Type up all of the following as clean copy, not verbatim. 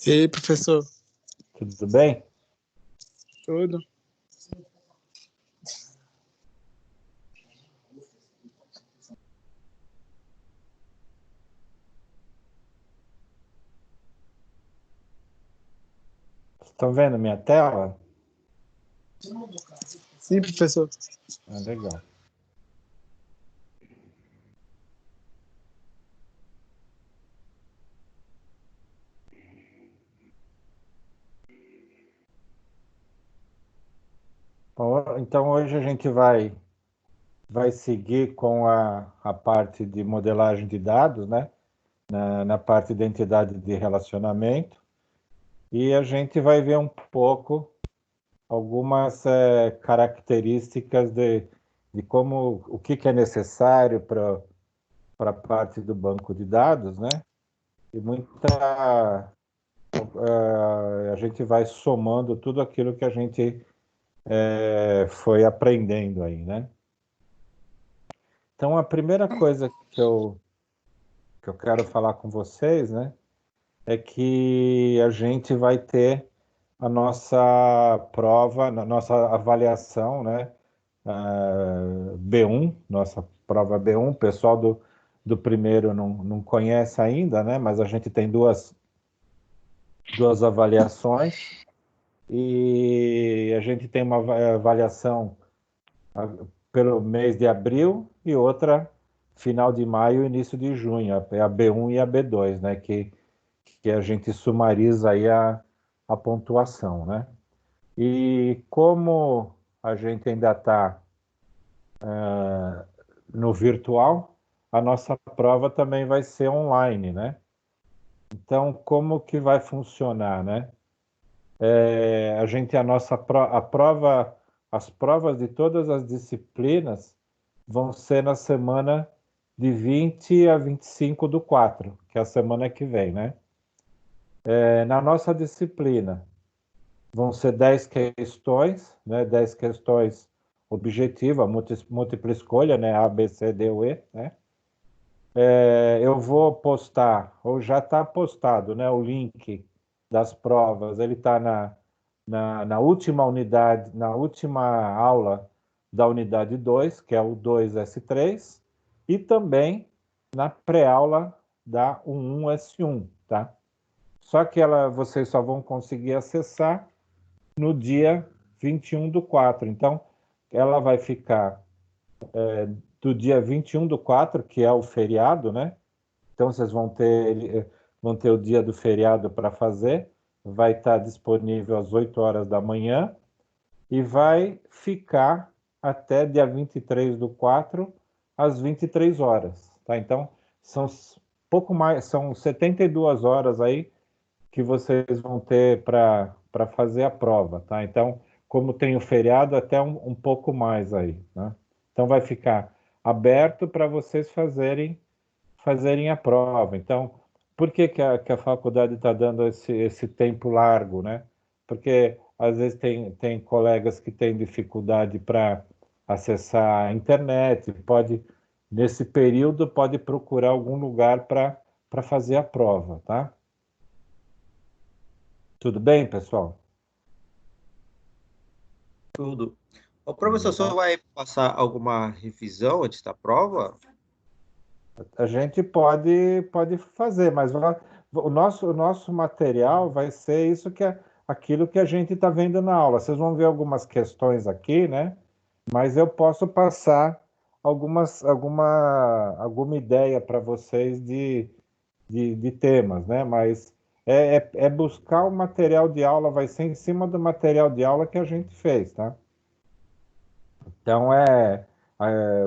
E aí, professor? Tudo bem? Tudo. Estão vendo minha tela? Sim, professor. Ah, legal. Bom, então hoje a gente vai seguir com a parte de modelagem de dados, né? Na parte de identidade de relacionamento. E a gente vai ver um pouco algumas características de como o que é necessário para a parte do banco de dados, né? E a gente vai somando tudo aquilo que a gente foi aprendendo aí, né? Então, a primeira coisa que eu quero falar com vocês, né, é que a gente vai ter a nossa prova, a nossa avaliação, né, B1, nossa prova B1. O pessoal do primeiro não conhece ainda, né, mas a gente tem duas avaliações e a gente tem uma avaliação pelo mês de abril e outra final de maio, início de junho, é a B1 e a B2, né, que a gente sumariza aí a pontuação, né? E como a gente ainda está no virtual, a nossa prova também vai ser online, né? Então, como que vai funcionar, né? A prova, as provas de todas as disciplinas vão ser na semana de 20 a 25/4, que é a semana que vem, né? Na nossa disciplina, vão ser 10 questões, né? 10 questões objetivas, múltipla escolha, né? A, B, C, D, U, E, né? Eu vou postar, ou já está postado, né? O link das provas, ele está na última unidade, na última aula da unidade 2, que é o 2S3, e também na pré-aula da 11S1, tá? Só que vocês só vão conseguir acessar no dia 21/4. Então, ela vai ficar do dia 21/4, que é o feriado, né? Então, vocês vão ter o dia do feriado para fazer, vai estar disponível às 8 horas da manhã e vai ficar até dia 23/4, às 23 horas, tá? Então, são pouco mais, são 72 horas aí que vocês vão ter para fazer a prova, tá? Então, como tem o feriado, até um pouco mais aí, né? Então, vai ficar aberto para vocês fazerem a prova. Então, por que que a faculdade está dando esse tempo largo, né? Porque às vezes tem colegas que têm dificuldade para acessar a internet, nesse período, pode procurar algum lugar para fazer a prova, tá? Tudo bem, pessoal? Tudo. O professor, o senhor vai passar alguma revisão antes da prova? A gente pode fazer, mas o nosso material vai ser aquilo que a gente está vendo na aula. Vocês vão ver algumas questões aqui, né? Mas eu posso passar alguma ideia para vocês de temas, né? Mas é buscar o material de aula, vai ser em cima do material de aula que a gente fez, tá? Então,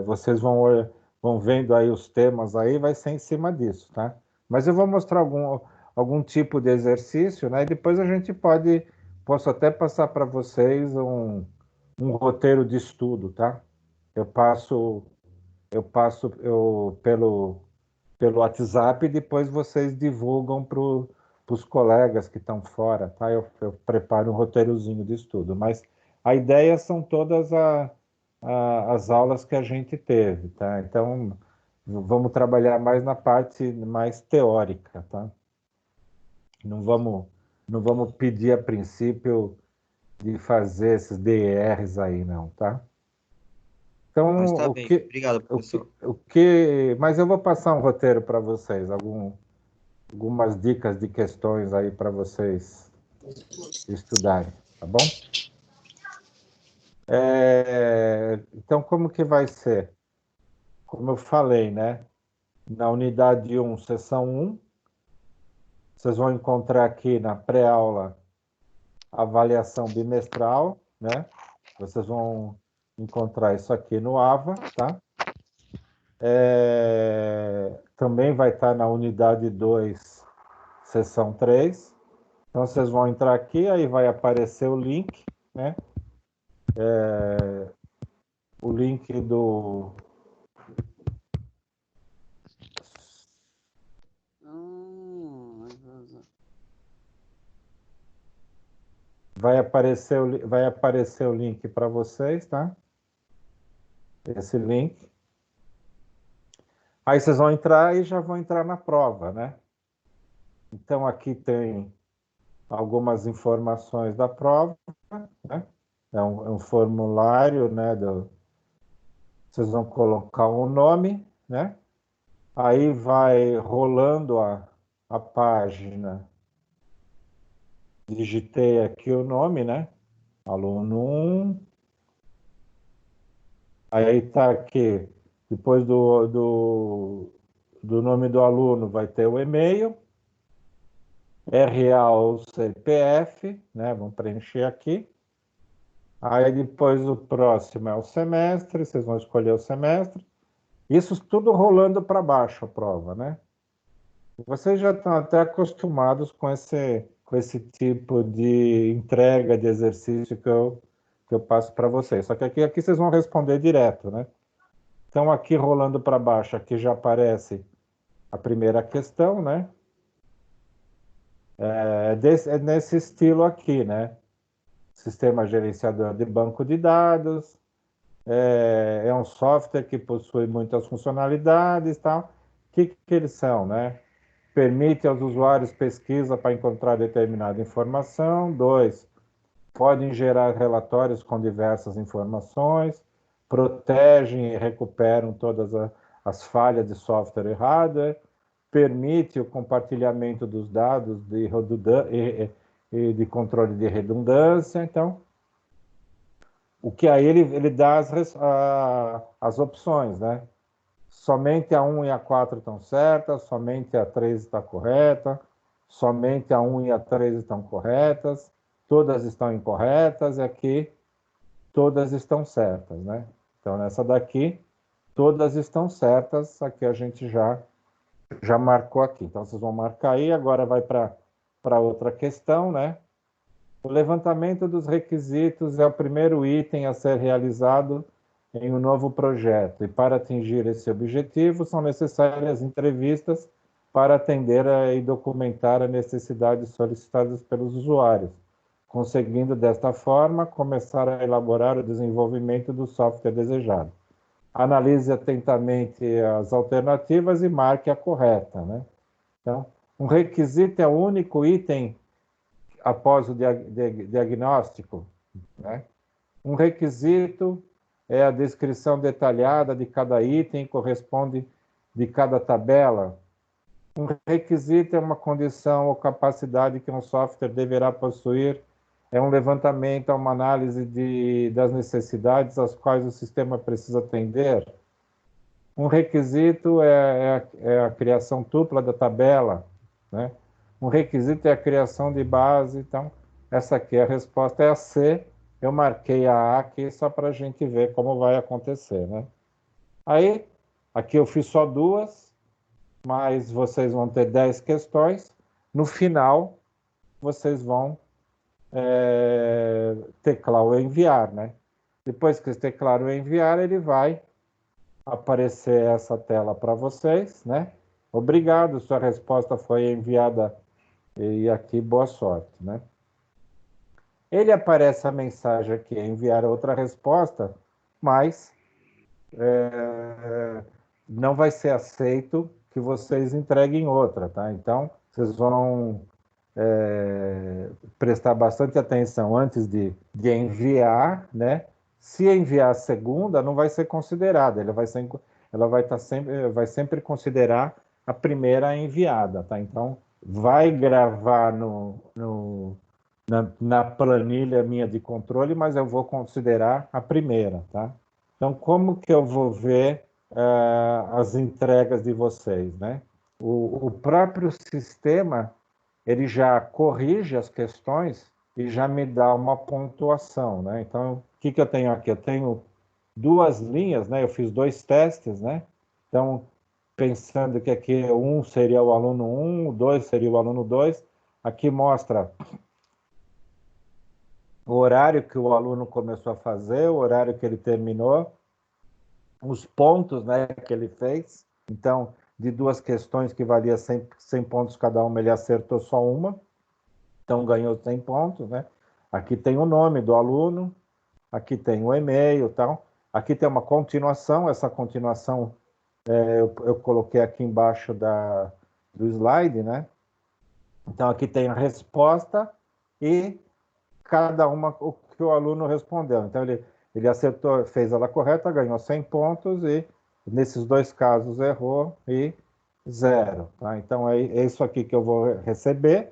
vocês vão vendo aí os temas aí, vai ser em cima disso, tá? Mas eu vou mostrar algum tipo de exercício, né? E depois posso até passar para vocês um roteiro de estudo, tá? Eu passo pelo WhatsApp e depois vocês divulgam para os colegas que estão fora, tá? Eu preparo um roteirozinho de estudo, mas a ideia são todas as aulas que a gente teve, tá? Então, vamos trabalhar mais na parte mais teórica, tá? Não vamos Não vamos pedir a princípio de fazer esses DRs aí, não, tá? Mas Então, tá bem. Obrigado, professor. mas eu vou passar um roteiro para vocês, algumas dicas de questões aí para vocês estudarem, tá bom? Então, como que vai ser? Como eu falei, né? Na unidade 1, seção 1, vocês vão encontrar aqui na pré-aula a avaliação bimestral, né? Vocês vão encontrar isso aqui no AVA, tá? Também vai estar na unidade 2, seção 3. Então, vocês vão entrar aqui, aí vai aparecer o link, né? O link do... vai aparecer o link para vocês, tá? Esse link. Aí vocês vão entrar e já vão entrar na prova, né? Então, aqui tem algumas informações da prova, né? É um formulário, né? Vocês vão colocar um nome, né? Aí vai rolando a página. Digitei aqui o nome, né? Aluno 1. Aí está aqui, depois do nome do aluno, vai ter o e-mail, RA ou CPF, né? Vamos preencher aqui. Aí depois o próximo é o semestre, vocês vão escolher o semestre. Isso tudo rolando para baixo a prova, né? Vocês já estão até acostumados com esse tipo de entrega de exercício que eu passo para vocês. Só que aqui vocês vão responder direto, né? Então, aqui rolando para baixo, aqui já aparece a primeira questão, né? É nesse estilo aqui, né? Sistema gerenciador de banco de dados, é um software que possui muitas funcionalidades, tal. O que eles são, né? Permite aos usuários pesquisa para encontrar determinada informação. 2, podem gerar relatórios com diversas informações, protegem e recuperam todas as falhas de software e hardware, permite o compartilhamento dos dados e de controle de redundância. Então, o que aí ele dá as opções, né? Somente a 1 e a 4 estão certas, somente a 3 está correta, somente a 1 e a 3 estão corretas, todas estão incorretas, e aqui todas estão certas, né? Então, nessa daqui, todas estão certas, aqui a gente já marcou aqui. Então, vocês vão marcar aí, agora vai para outra questão, né? O levantamento dos requisitos é o primeiro item a ser realizado em um novo projeto, e para atingir esse objetivo são necessárias entrevistas para atender e documentar as necessidades solicitadas pelos usuários, conseguindo desta forma começar a elaborar o desenvolvimento do software desejado. Analise atentamente as alternativas e marque a correta, né? Então, um requisito é o único item após o diagnóstico, né? Um requisito é a descrição detalhada de cada item, corresponde de cada tabela. Um requisito é uma condição ou capacidade que um software deverá possuir, é um levantamento, uma análise das necessidades às quais o sistema precisa atender. Um requisito é a criação dupla da tabela, né? Um requisito é a criação de base. Então, essa aqui, a resposta é a C. Eu marquei a A aqui só para a gente ver como vai acontecer, né? Aí, aqui eu fiz só 2, mas vocês vão ter 10 questões. No final, vocês vão teclar o enviar, né? Depois que teclar o enviar, ele vai aparecer essa tela para vocês, né? Obrigado, sua resposta foi enviada e aqui boa sorte, né? Ele aparece a mensagem aqui, enviar outra resposta, mas não vai ser aceito que vocês entreguem outra, tá? Então, vocês vão prestar bastante atenção antes de enviar, né? Se enviar a segunda, não vai ser considerada, ela vai estar sempre, vai sempre considerar a primeira enviada, tá? Então, vai gravar na planilha minha de controle, mas eu vou considerar a primeira, tá? Então, como que eu vou ver as entregas de vocês, né? O próprio sistema, ele já corrige as questões e já me dá uma pontuação, né? Então, o que que eu tenho aqui? Eu tenho duas linhas, né? Eu fiz dois testes, né? Então, pensando que aqui um seria o aluno 1, o 2 seria o aluno 2, aqui mostra o horário que o aluno começou a fazer, o horário que ele terminou, os pontos, né, que ele fez. Então, de duas questões que valia 100 pontos cada uma, ele acertou só uma, então ganhou 100 pontos, né? Aqui tem o nome do aluno, aqui tem o e-mail e tal. Aqui tem uma continuação, essa continuação eu coloquei aqui embaixo do slide, né? Então, aqui tem a resposta e cada uma o que o aluno respondeu. Então, ele acertou, fez ela correta, ganhou 100 pontos e nesses dois casos errou e zero. Tá? Então, é isso aqui que eu vou receber.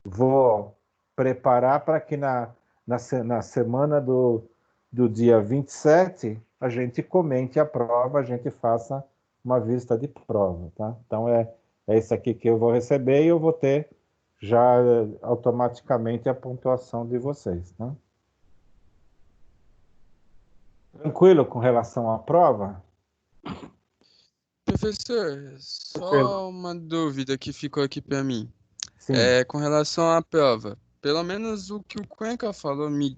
Vou preparar para que na semana do dia 27 a gente comente a prova, a gente faça uma vista de prova. Tá? Então, é isso aqui que eu vou receber e eu vou ter já automaticamente a pontuação de vocês. Tá? Tranquilo com relação à prova? Professor, Tranquilo. só uma dúvida que ficou aqui para mim. Sim. Com relação à prova, pelo menos o que o Cuenca falou, me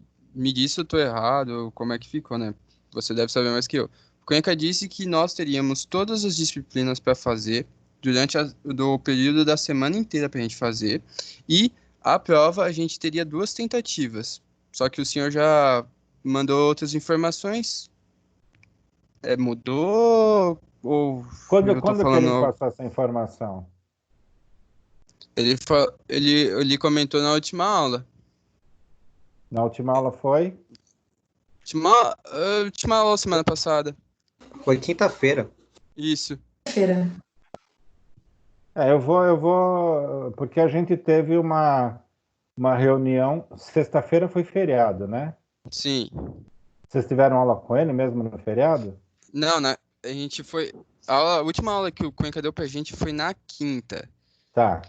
disse se eu estou errado, como é que ficou, né? Você deve saber mais que eu. O Cuenca disse que nós teríamos todas as disciplinas para fazer durante do período da semana inteira para a gente fazer, e a prova a gente teria duas tentativas. Só que o senhor já mandou outras informações. Mudou ou eu tô Quando que ele falando? passou essa informação? Ele comentou na última aula. Na última aula foi? Última aula semana passada. Foi quinta-feira. Isso. Feira. Porque a gente teve uma reunião, sexta-feira foi feriado, né? Sim. Vocês tiveram aula com ele mesmo no feriado? Não, né? A gente foi. A última aula que o Cuenca deu pra gente foi na quinta. Tá.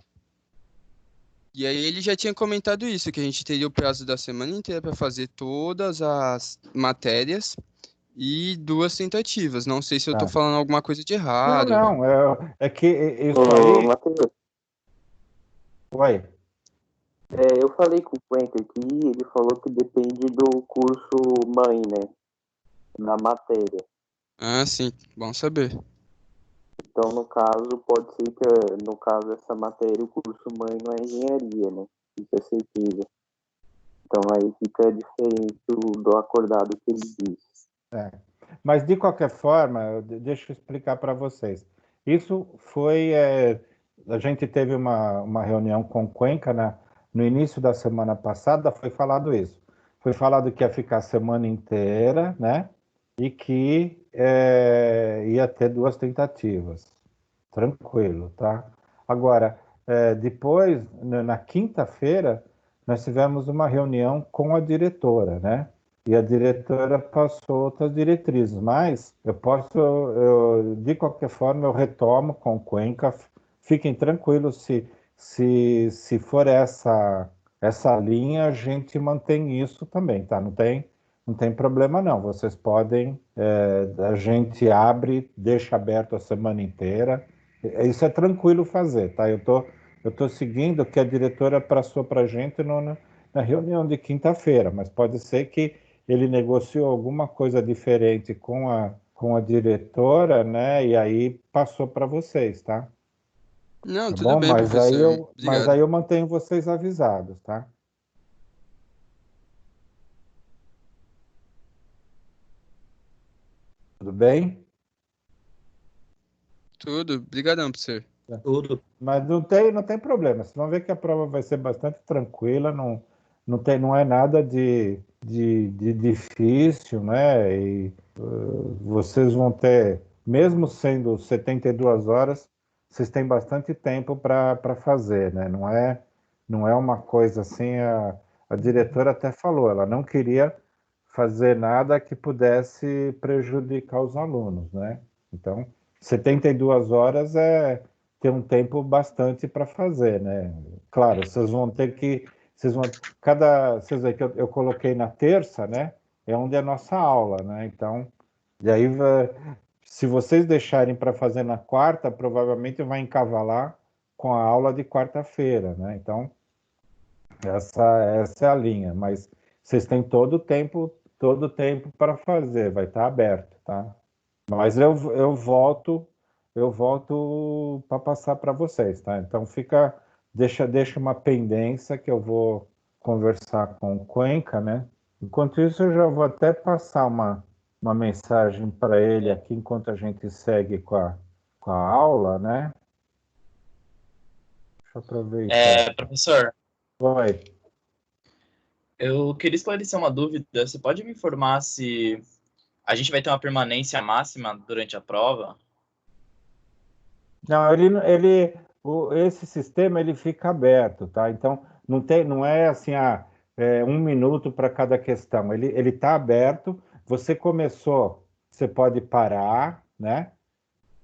E aí ele já tinha comentado isso, que a gente teria o prazo da semana inteira para fazer todas as matérias e duas tentativas. Não sei se eu tô Tá. falando alguma coisa de Não, errado. não, é que isso Ô, aí... Matheus, Oi. eu falei com o Cuenca aqui, ele falou que depende do curso mãe, né? Na matéria. Ah, sim. Bom saber. Então, no caso, pode ser que, no caso dessa matéria, o curso mãe não é engenharia, né? Isso é certeza. Então, aí fica diferente do acordado que ele disse. Mas, de qualquer forma, deixa eu explicar para vocês. Isso foi... a gente teve uma reunião com o Cuenca no início da semana passada, foi falado isso. Foi falado que ia ficar a semana inteira, né? E que ia ter duas tentativas. Tranquilo, tá? Agora, depois, na quinta-feira, nós tivemos uma reunião com a diretora, né? E a diretora passou outras diretrizes, mas de qualquer forma, eu retomo com o Cuenca. Fiquem tranquilos, se for essa linha, a gente mantém isso também, tá? Não tem problema não. Vocês podem, a gente abre, deixa aberto a semana inteira. Isso é tranquilo fazer, tá? Eu tô seguindo o que a diretora passou para a gente na reunião de quinta-feira, mas pode ser que ele negociou alguma coisa diferente com a diretora, né? E aí passou para vocês, tá? Não, Tá tudo bom? bem, professor. Mas Obrigado. aí eu mantenho vocês avisados, tá? Tudo bem? Tudo. Obrigadão, professor. Tudo. Mas não tem problema. Vocês vão ver que a prova vai ser bastante tranquila, não é nada de difícil, né? E vocês vão ter, mesmo sendo 72 horas, vocês têm bastante tempo para fazer, né? Não é uma coisa assim. A diretora até falou, ela não queria fazer nada que pudesse prejudicar os alunos, né? Então, 72 horas ter um tempo bastante para fazer, né? Claro, vocês vão ter que, vocês veem que eu coloquei na terça, né? É onde é a nossa aula, né? Então, e aí, se vocês deixarem para fazer na quarta, provavelmente vai encavalar com a aula de quarta-feira, né? Então, essa é a linha, mas vocês têm todo o tempo para fazer, vai estar aberto, tá? Mas eu volto para passar para vocês, tá? Então deixa uma pendência que eu vou conversar com o Cuenca, né? Enquanto isso, eu já vou até passar uma mensagem para ele aqui enquanto a gente segue com a aula, né? Deixa eu aproveitar. Professor, Oi. eu queria esclarecer uma dúvida. Você pode me informar se a gente vai ter uma permanência máxima durante a prova? Não, esse sistema ele fica aberto, tá? Então não é assim, 1 minuto para cada questão. Ele está aberto. Você começou, você pode parar, né?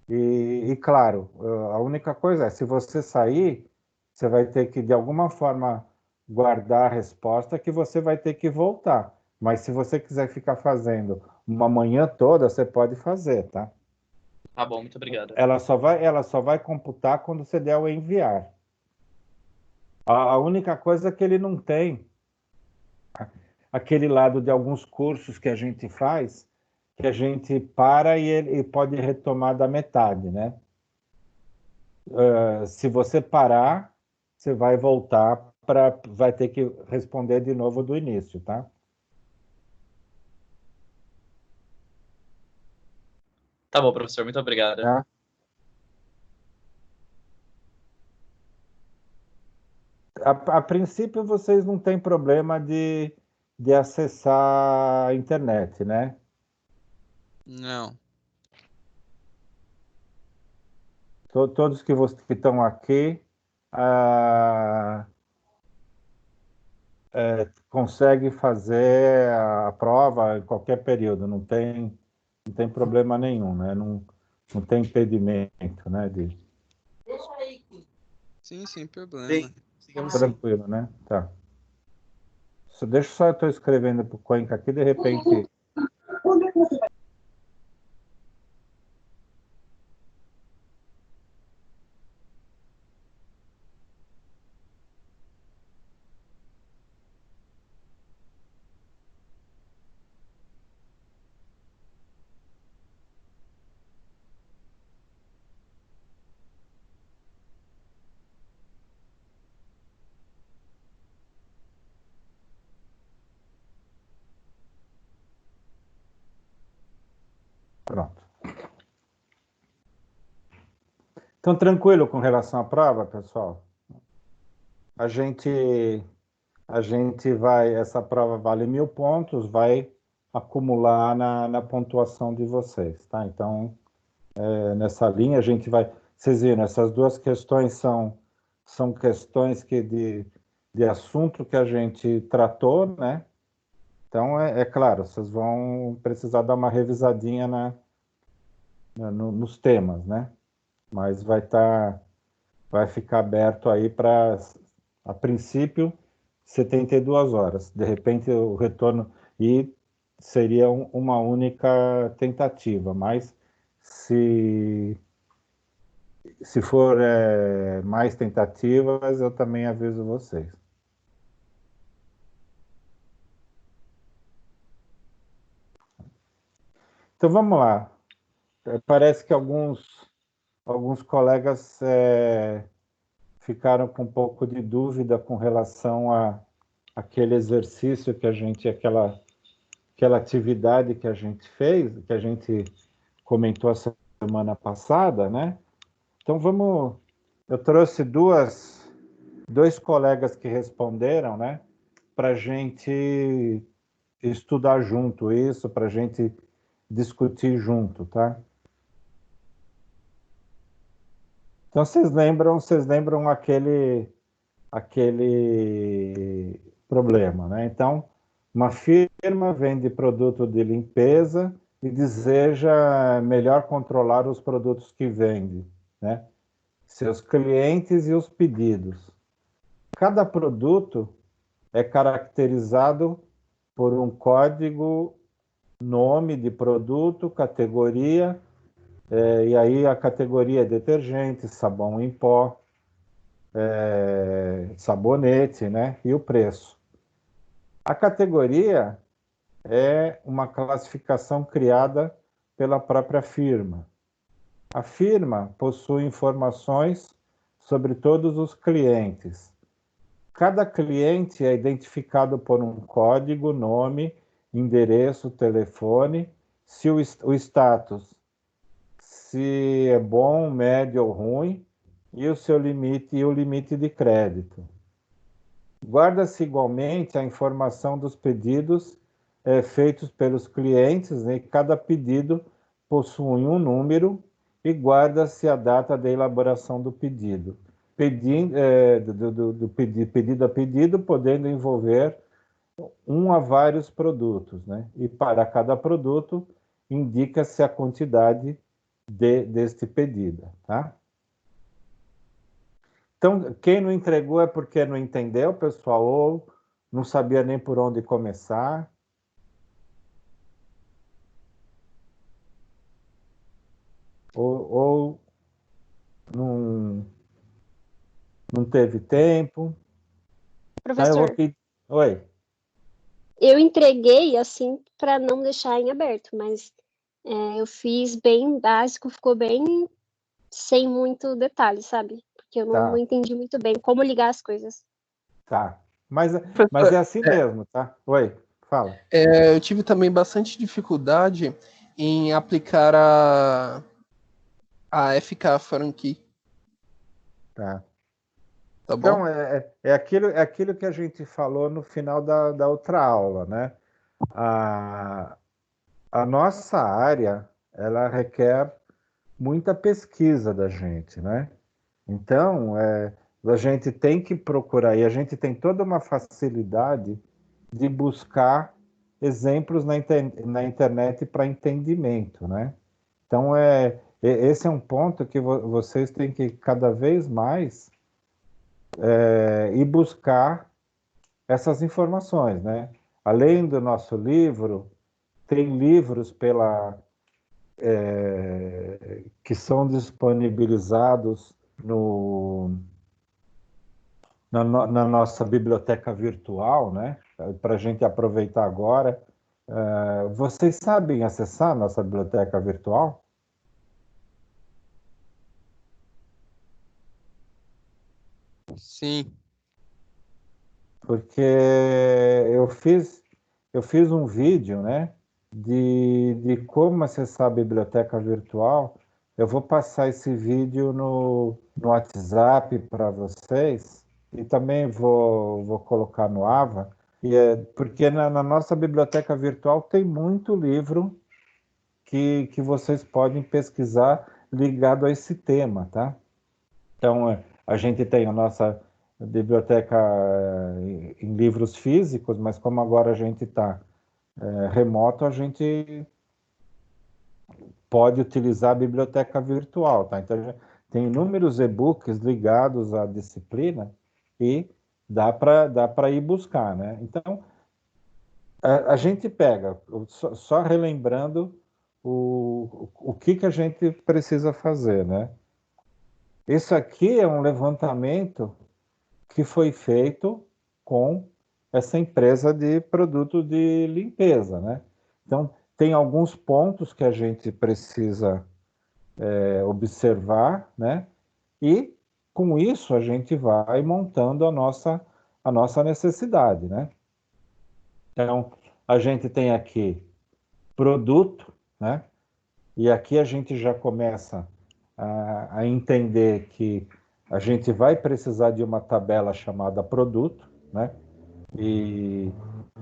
E claro, a única coisa é, se você sair, você vai ter que de alguma forma guardar a resposta que você vai ter que voltar. Mas se você quiser ficar fazendo uma manhã toda, você pode fazer, tá? Tá bom, muito obrigado. Ela só vai computar quando você der o enviar. A única coisa é que ele não tem aquele lado de alguns cursos que a gente faz, que a gente para e ele pode retomar da metade, né? Se você parar, você vai voltar vai ter que responder de novo do início, tá? Tá bom, professor, muito obrigado. Tá? A princípio, vocês não têm problema de acessar a internet, né? Não. Todos que estão aqui conseguem fazer a prova em qualquer período, não tem problema nenhum, né? Não tem impedimento, né? Sim, sem problema. Sim, sigamos sim. Tranquilo, né? Tá. Deixa só eu estou escrevendo para o Cuenca aqui, de repente. Pronto. Então, tranquilo com relação à prova, pessoal? A gente essa prova vale 1.000 pontos, vai acumular na pontuação de vocês, tá? Então, nessa linha a gente vai... Vocês viram, essas duas questões são questões de assunto que a gente tratou, né? Então, é claro, vocês vão precisar dar uma revisadinha nos temas, né? Mas vai ficar aberto aí para, a princípio, 72 horas. De repente, o retorno seria uma única tentativa, mas se for mais tentativas, eu também aviso vocês. Então, vamos lá. Parece que alguns colegas ficaram com um pouco de dúvida com relação àquele exercício aquela atividade que a gente fez, que a gente comentou a semana passada, né? Então, Eu trouxe dois colegas que responderam, né? Para a gente estudar junto isso, para a gente discutir junto, tá? Então vocês lembram aquele problema, né? Então, uma firma vende produto de limpeza e deseja melhor controlar os produtos que vende, né? Seus clientes e os pedidos. Cada produto é caracterizado por um código, nome de produto, categoria, e aí a categoria é detergente, sabão em pó, sabonete, né? E o preço. A categoria é uma classificação criada pela própria firma. A firma possui informações sobre todos os clientes. Cada cliente é identificado por um código, nome, endereço, telefone, se o status, se é bom, médio ou ruim, e o seu limite e o limite de crédito. Guarda-se igualmente a informação dos pedidos feitos pelos clientes, né? Cada pedido possui um número e guarda-se a data da elaboração do pedido. Pedido a pedido, podendo envolver um a vários produtos, né? E para cada produto, indica-se a quantidade deste pedido, tá? Então, quem não entregou é porque não entendeu, pessoal, ou não sabia nem por onde começar. Ou não teve tempo. Então, eu vou Professor, pedir. Oi. eu entreguei assim para não deixar em aberto, mas eu fiz bem básico, ficou bem sem muito detalhe, sabe? Porque eu não Tá, entendi muito bem como ligar as coisas. tá. Mas é Professor, assim mesmo, tá? Oi, fala. eu tive também bastante dificuldade em aplicar a FK Franqui, Tá. tá bom? Então, é aquilo que a gente falou no final da outra aula, né? A nossa área, ela requer muita pesquisa da gente, né? Então, a gente tem que procurar, e a gente tem toda uma facilidade de buscar exemplos na internet para entendimento, né? Então, esse é um ponto que vocês têm que cada vez mais ir buscar essas informações, né? Além do nosso livro, tem livros que são disponibilizados na nossa biblioteca virtual, né? Para a gente aproveitar agora. Vocês sabem acessar a nossa biblioteca virtual? Sim. Porque eu fiz um vídeo, né? De como acessar a biblioteca virtual. Eu vou passar esse vídeo no WhatsApp para vocês e também vou colocar no AVA, porque na nossa biblioteca virtual tem muito livro que vocês podem pesquisar ligado a esse tema, tá? Então, a gente tem a nossa biblioteca em livros físicos, mas como agora a gente está remoto, a gente pode utilizar a biblioteca virtual, tá? Então, tem inúmeros e-books ligados à disciplina e dá para ir buscar, né? Então, a gente pega, só relembrando o que a gente precisa fazer, né? Isso aqui é um levantamento que foi feito com essa empresa de produto de limpeza, né? Então, tem alguns pontos que a gente precisa observar, né? E com isso a gente vai montando a nossa necessidade, né? Então, a gente tem aqui produto, né? E aqui a gente já começa a entender que a gente vai precisar de uma tabela chamada produto, né? E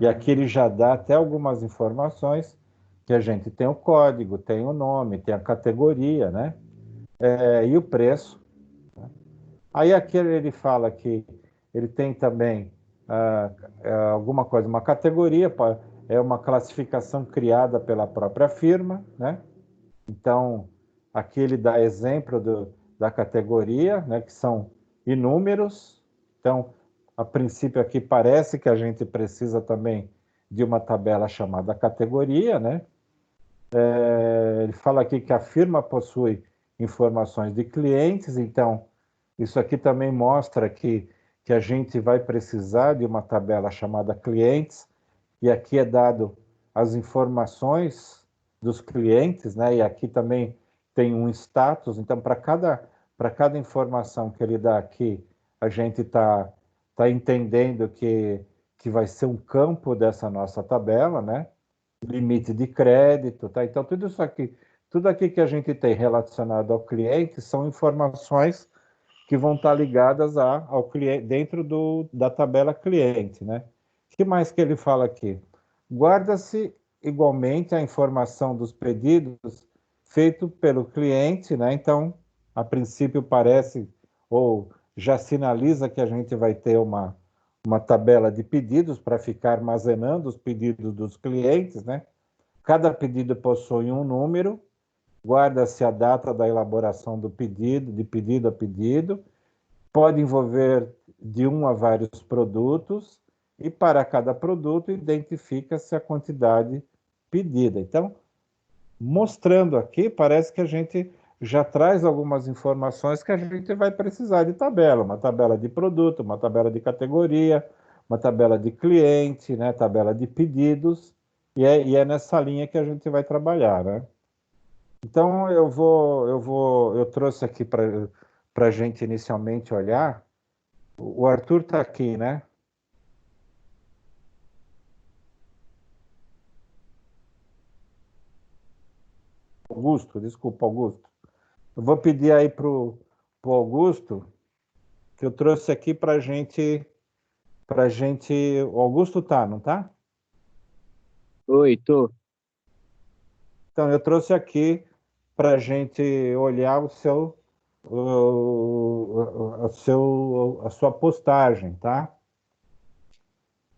aqui ele já dá até algumas informações que a gente tem o código, tem o nome, tem a categoria, né? E o preço. Aí aqui ele fala que ele tem também alguma coisa, uma categoria, é uma classificação criada pela própria firma, né? Então, aqui ele dá exemplo da categoria, né, que são inúmeros. Então, a princípio aqui parece que a gente precisa também de uma tabela chamada categoria, né? Ele fala aqui que a firma possui informações de clientes, então isso aqui também mostra que a gente vai precisar de uma tabela chamada clientes, e aqui é dado as informações dos clientes, né? E aqui também tem um status, então para cada informação que ele dá aqui, a gente tá entendendo que vai ser um campo dessa nossa tabela, né? Limite de crédito, tá? Então tudo aqui que a gente tem relacionado ao cliente são informações que vão estar ligadas ao cliente dentro da tabela cliente, né? O que mais que ele fala aqui? Guarda-se igualmente a informação dos pedidos feito pelo cliente, né? Então, a princípio parece ou já sinaliza que a gente vai ter uma tabela de pedidos para ficar armazenando os pedidos dos clientes, né? Cada pedido possui um número, guarda-se a data da elaboração do pedido, de pedido a pedido, pode envolver de um a vários produtos, e para cada produto identifica-se a quantidade pedida. Então, mostrando aqui, parece que a gente já traz algumas informações que a gente vai precisar de tabela, uma tabela de produto, uma tabela de categoria, uma tabela de cliente, né, tabela de pedidos, e é nessa linha que a gente vai trabalhar, né? Então eu trouxe aqui para a gente inicialmente olhar. O Arthur está aqui, né? Augusto, desculpa, Augusto. Eu vou pedir aí para o Augusto, que eu trouxe aqui para gente. O Augusto tá, não tá? Oi, tô. Então, eu trouxe aqui para a gente olhar a sua postagem, tá?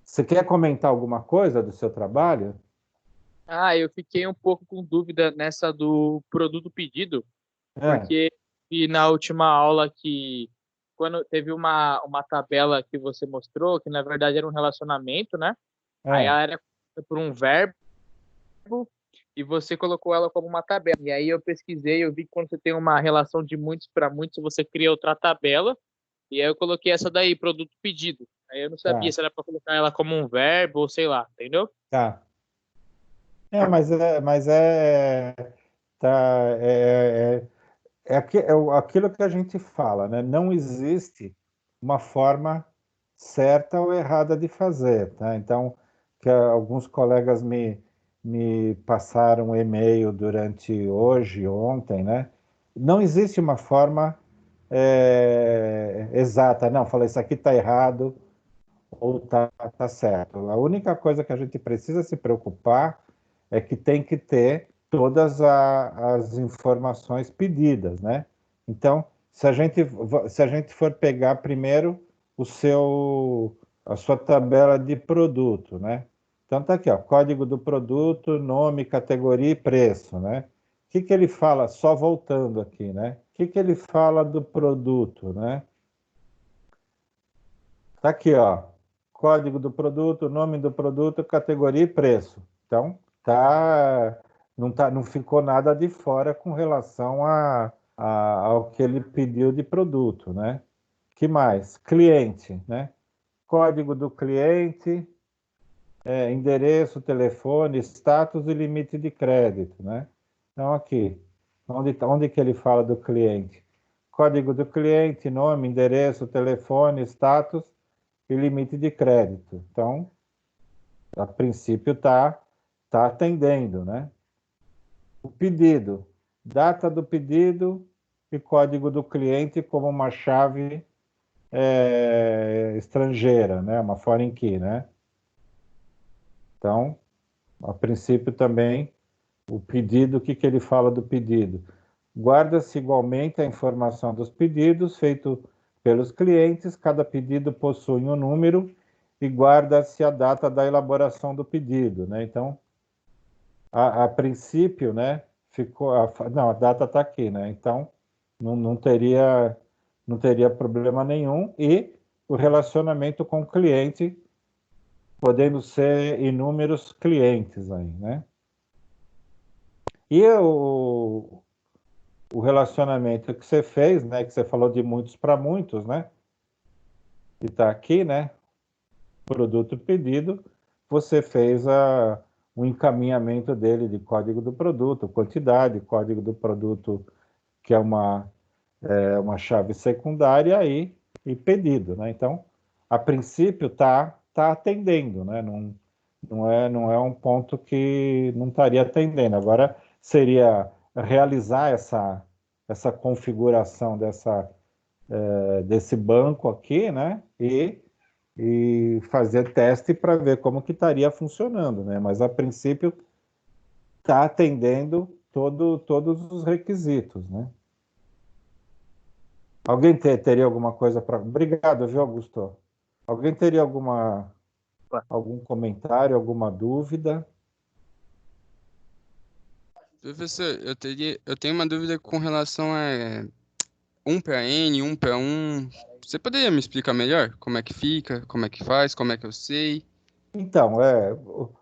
Você quer comentar alguma coisa do seu trabalho? Ah, eu fiquei um pouco com dúvida nessa do produto pedido, É, porque e na última aula que quando teve uma tabela que você mostrou, que na verdade era um relacionamento, né? Aí é. ela era por um verbo e você colocou ela como uma tabela. E aí eu pesquisei, eu vi que quando você tem uma relação de muitos para muitos, você cria outra tabela. E aí eu coloquei essa daí, produto pedido. Aí eu não sabia Tá, se era para colocar ela como um verbo ou sei lá, entendeu? tá. Tá, aquilo que a gente fala, né? Não existe uma forma certa ou errada de fazer, tá? Então, que alguns colegas me passaram um e-mail durante hoje, ontem, né? Não existe uma forma exata. Não, falei, isso aqui está errado ou tá certo. A única coisa que a gente precisa se preocupar é que tem que ter todas as informações pedidas, né? Então, se a gente for pegar primeiro a sua tabela de produto, né? Então tá aqui, ó, código do produto, nome, categoria e preço, né? O que ele fala, só voltando aqui, né? O que ele fala do produto, né? Tá aqui, ó, código do produto, nome do produto, categoria e preço. Então, não ficou nada de fora com relação ao que ele pediu de produto, né? Que mais? Cliente, né? Código do cliente, endereço, telefone, status e limite de crédito, né? Então, aqui, onde que ele fala do cliente? Código do cliente, nome, endereço, telefone, status e limite de crédito. Então, a princípio tá atendendo, né? O pedido, data do pedido, e código do cliente como uma chave estrangeira, né? Uma foreign key, né? Então, a princípio também, o pedido, o que ele fala do pedido? Guarda-se igualmente a informação dos pedidos feitos pelos clientes, cada pedido possui um número e guarda-se a data da elaboração do pedido, né? Então, a princípio, né, não, a data está aqui, né? Então, não teria problema nenhum, e o relacionamento com o cliente, podendo ser inúmeros clientes aí, né? E o relacionamento que você fez, né, que você falou de muitos para muitos, né? Que está aqui, né? Produto pedido, você fez o encaminhamento dele de código do produto, quantidade, código do produto, que é uma chave secundária, e pedido, né? Então, a princípio tá atendendo, né? Não é um ponto que não estaria atendendo. Agora seria realizar essa configuração desse banco aqui, né? E fazer teste para ver como que estaria funcionando, né? Mas a princípio está atendendo todos os requisitos, né? Alguém teria alguma coisa para... Obrigado, viu, Augusto? Alguém teria algum comentário, alguma dúvida? Professor, eu tenho uma dúvida com relação a 1 para N, 1 para 1. Você poderia me explicar melhor como é que fica, como é que faz, como é que eu sei? Então,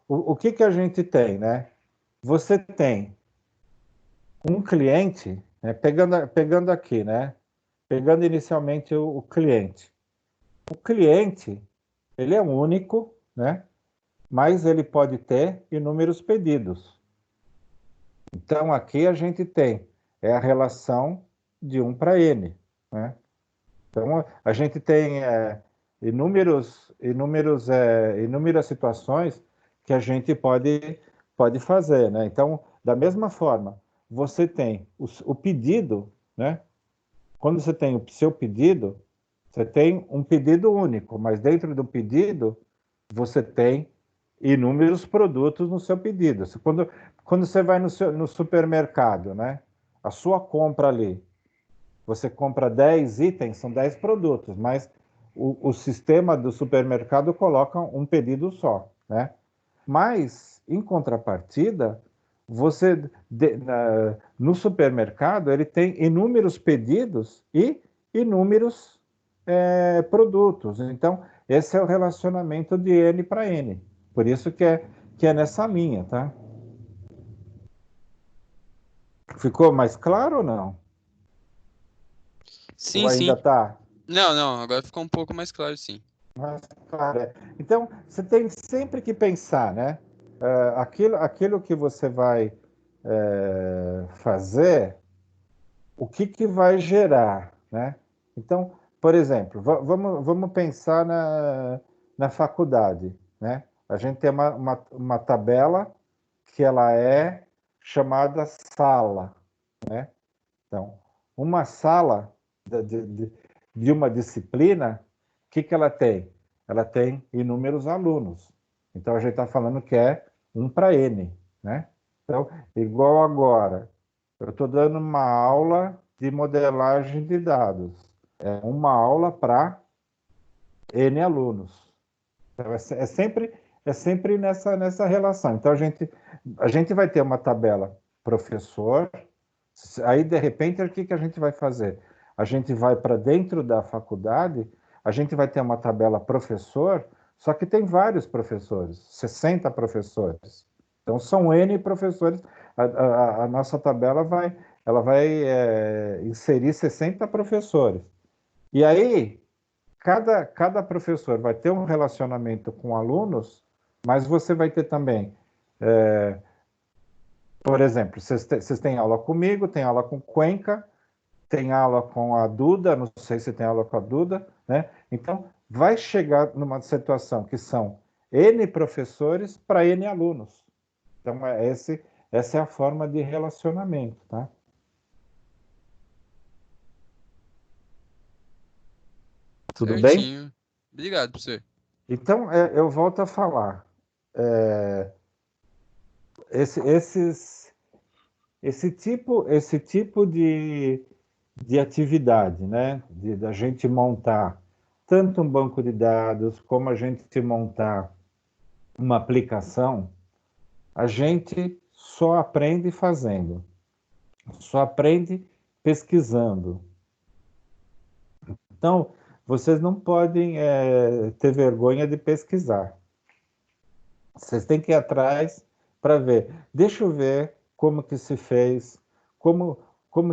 o que a gente tem, né? Você tem um cliente, né? Pegando aqui, né? Pegando inicialmente o cliente. O cliente, ele é único, né? Mas ele pode ter inúmeros pedidos. Então, aqui a gente tem a relação de 1 para N, né? Então, a gente tem inúmeras situações que a gente pode fazer, né? Então, da mesma forma, você tem o pedido, né? Quando você tem o seu pedido, você tem um pedido único, mas dentro do pedido, você tem inúmeros produtos no seu pedido. Quando você vai no supermercado, né? A sua compra ali, você compra 10 itens, são 10 produtos, mas o sistema do supermercado coloca um pedido só, né? Mas, em contrapartida, no supermercado, ele tem inúmeros pedidos e inúmeros produtos. Então, esse é o relacionamento de N para N. Por isso que é nessa linha, tá? Ficou mais claro ou não? Sim, Ou ainda sim. está? Não, agora ficou um pouco mais claro, sim. Mais claro, Então, você tem sempre que pensar, né? Aquilo que você vai fazer, o que vai gerar, né? Então, por exemplo, vamos pensar na faculdade, né? A gente tem uma tabela que ela é chamada sala, né? Então, uma sala de uma disciplina, o que ela tem? Ela tem inúmeros alunos. Então, a gente está falando que é 1 para N, né? Então, igual agora, eu estou dando uma aula de modelagem de dados. É uma aula para N alunos. Então, é sempre nessa relação. Então, a gente vai ter uma tabela professor. Aí, de repente, o que a gente vai fazer? A gente vai para dentro da faculdade, a gente vai ter uma tabela professor, só que tem vários professores, 60 professores. Então, são N professores. A nossa tabela vai inserir 60 professores. E aí, cada professor vai ter um relacionamento com alunos, mas você vai ter também... por exemplo, vocês têm aula comigo, tem aula com Cuenca, tem aula com a Duda, não sei se tem aula com a Duda, né? Então, vai chegar numa situação que são N professores para N alunos. Então, essa é a forma de relacionamento, tá? Tudo bem? Certinho. Obrigado por você. Então, eu volto a falar. Esse tipo de atividade, né? Da gente montar tanto um banco de dados, como a gente montar uma aplicação, a gente só aprende fazendo, só aprende pesquisando. Então, vocês não podem ter vergonha de pesquisar. Vocês têm que ir atrás para ver. Deixa eu ver como que se fez, como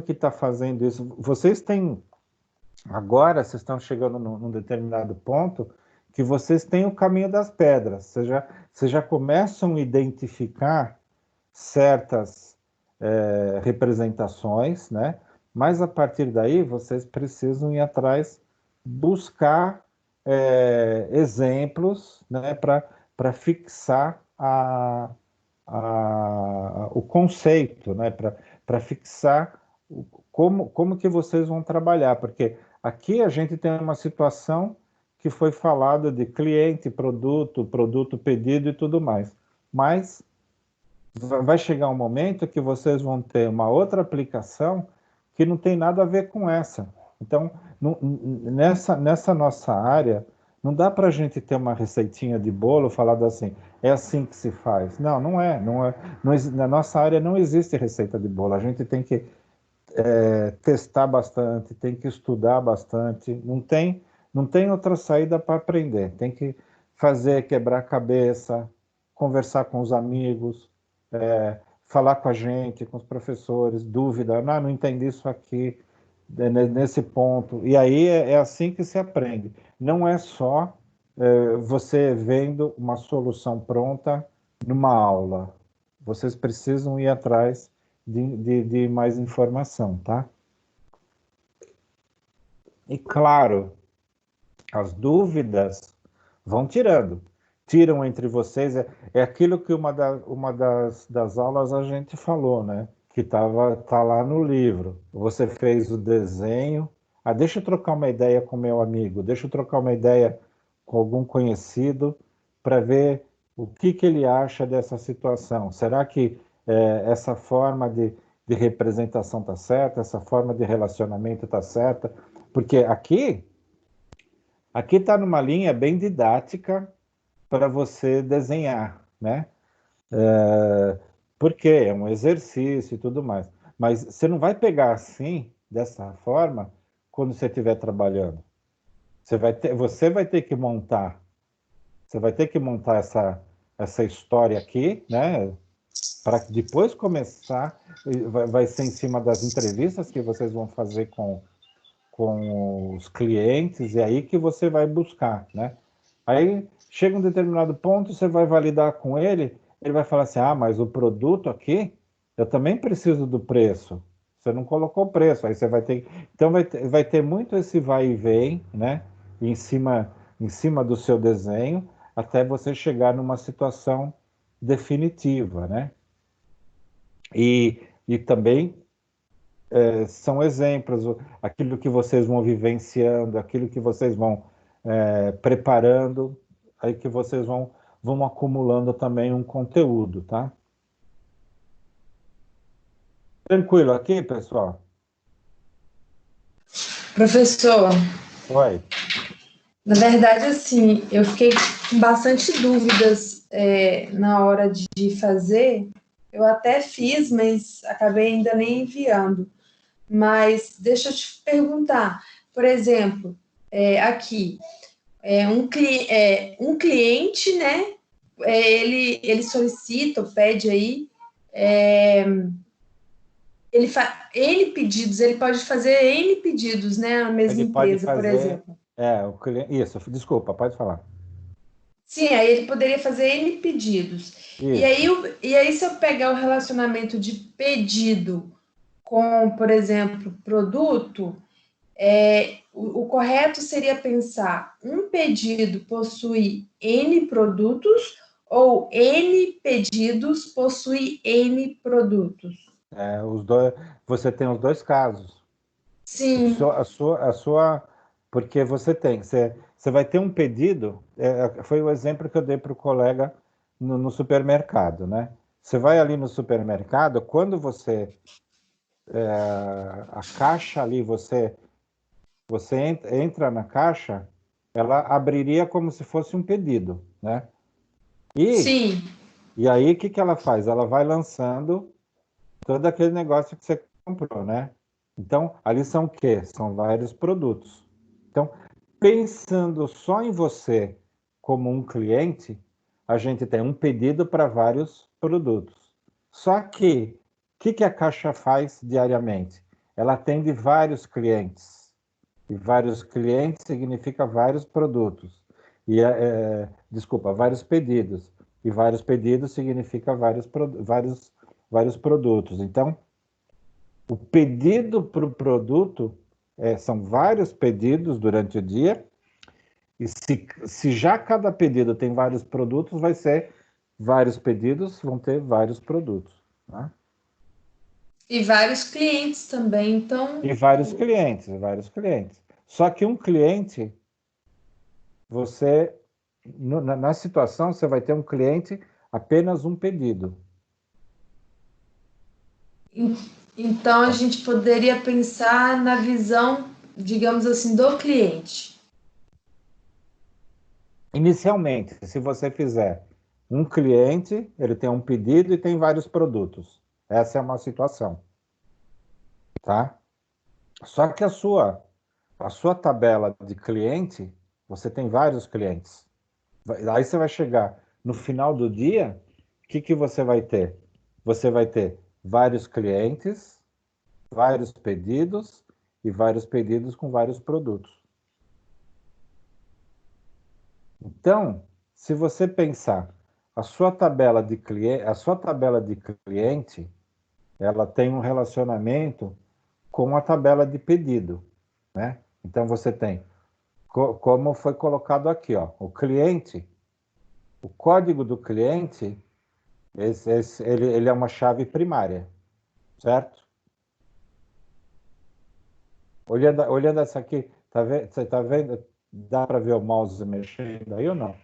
que está fazendo isso. Vocês têm, agora, vocês estão chegando num determinado ponto que vocês têm o caminho das pedras. Vocês já começam a identificar certas representações, né? Mas a partir daí vocês precisam ir atrás, buscar exemplos, né? Para fixar o conceito, né? Para fixar como que vocês vão trabalhar, porque aqui a gente tem uma situação que foi falada de cliente, produto pedido e tudo mais, mas vai chegar um momento que vocês vão ter uma outra aplicação que não tem nada a ver com essa. Então, nessa nossa área, não dá para a gente ter uma receitinha de bolo falado assim, é assim que se faz. Não é. Na nossa área não existe receita de bolo. A gente tem que testar bastante, tem que estudar bastante. Não tem outra saída para aprender. Tem que fazer, quebrar a cabeça, conversar com os amigos, falar com a gente, com os professores, dúvida, não entendi isso aqui, nesse ponto. E aí é assim que se aprende. Não é só você vendo uma solução pronta numa aula. Vocês precisam ir atrás de mais informação, tá? E claro, as dúvidas vão tirando. Tiram entre vocês, é aquilo que uma das aulas a gente falou, né? Que tá lá no livro. Você fez o desenho, deixa eu trocar uma ideia com meu amigo, deixa eu trocar uma ideia com algum conhecido para ver o que ele acha dessa situação. Será que essa forma de representação está certa, essa forma de relacionamento está certa? Porque aqui está numa linha bem didática para você desenhar, né? Porque é um exercício e tudo mais. Mas você não vai pegar assim, dessa forma, quando você estiver trabalhando. Você vai ter que montar. Você vai ter que montar essa história aqui, né? Para depois começar, vai ser em cima das entrevistas que vocês vão fazer com os clientes, e aí que você vai buscar, né? Aí chega um determinado ponto, você vai validar com ele, ele vai falar assim, mas o produto aqui, eu também preciso do preço. Você não colocou o preço, aí você vai ter... Então vai ter muito esse vai e vem, né? Em cima do seu desenho, até você chegar numa situação definitiva, né? E também são exemplos, aquilo que vocês vão vivenciando, aquilo que vocês vão preparando, aí que vocês vão acumulando também um conteúdo, tá? Tranquilo aqui, pessoal? Professor, Oi. na verdade, assim, eu fiquei com bastante dúvidas na hora de fazer. Eu até fiz, mas acabei ainda nem enviando. Mas deixa eu te perguntar, por exemplo, aqui, um cliente, né? Ele solicita, pede aí, N pedidos, ele pode fazer N pedidos, né? A mesma empresa, por exemplo. O cliente, isso, desculpa, pode falar. Sim, aí ele poderia fazer N pedidos. E aí, se eu pegar o relacionamento de pedido com, por exemplo, produto, o correto seria pensar, um pedido possui N produtos ou N pedidos possui N produtos? Os dois, você tem os dois casos. Sim. A sua Porque você vai ter um pedido, foi o exemplo que eu dei para o colega no supermercado, né? Você vai ali no supermercado, quando a caixa ali, você entra na caixa, ela abriria como se fosse um pedido, né? Sim. E aí, o que ela faz? Ela vai lançando todo aquele negócio que você comprou, né? Então, ali são o quê? São vários produtos. Então, pensando só em você como um cliente, a gente tem um pedido para vários produtos. Só que, o que a Caixa faz diariamente? Ela atende vários clientes. E vários clientes significa vários produtos. Desculpa, vários pedidos. E vários pedidos significa vários produtos. Então, o pedido para o produto são vários pedidos durante o dia, e se já cada pedido tem vários produtos, vai ser vários pedidos, vão ter vários produtos. Né? E vários clientes também, então... E vários clientes. Só que um cliente, na situação, você vai ter um cliente, apenas um pedido. Então, a gente poderia pensar na visão, digamos assim, do cliente. Inicialmente, se você fizer um cliente, ele tem um pedido e tem vários produtos. Essa é uma situação. Tá? Só que a sua tabela de cliente, você tem vários clientes. Aí você vai chegar no final do dia, o que você vai ter? Você vai ter vários clientes, vários pedidos e vários pedidos com vários produtos. Então, se você pensar, a sua tabela de cliente, ela tem um relacionamento com a tabela de pedido, né? Então você tem, como foi colocado aqui, ó, o cliente, o código do cliente, ele é uma chave primária, certo? Olhando essa aqui, você tá vendo? Dá para ver o mouse mexendo aí ou não?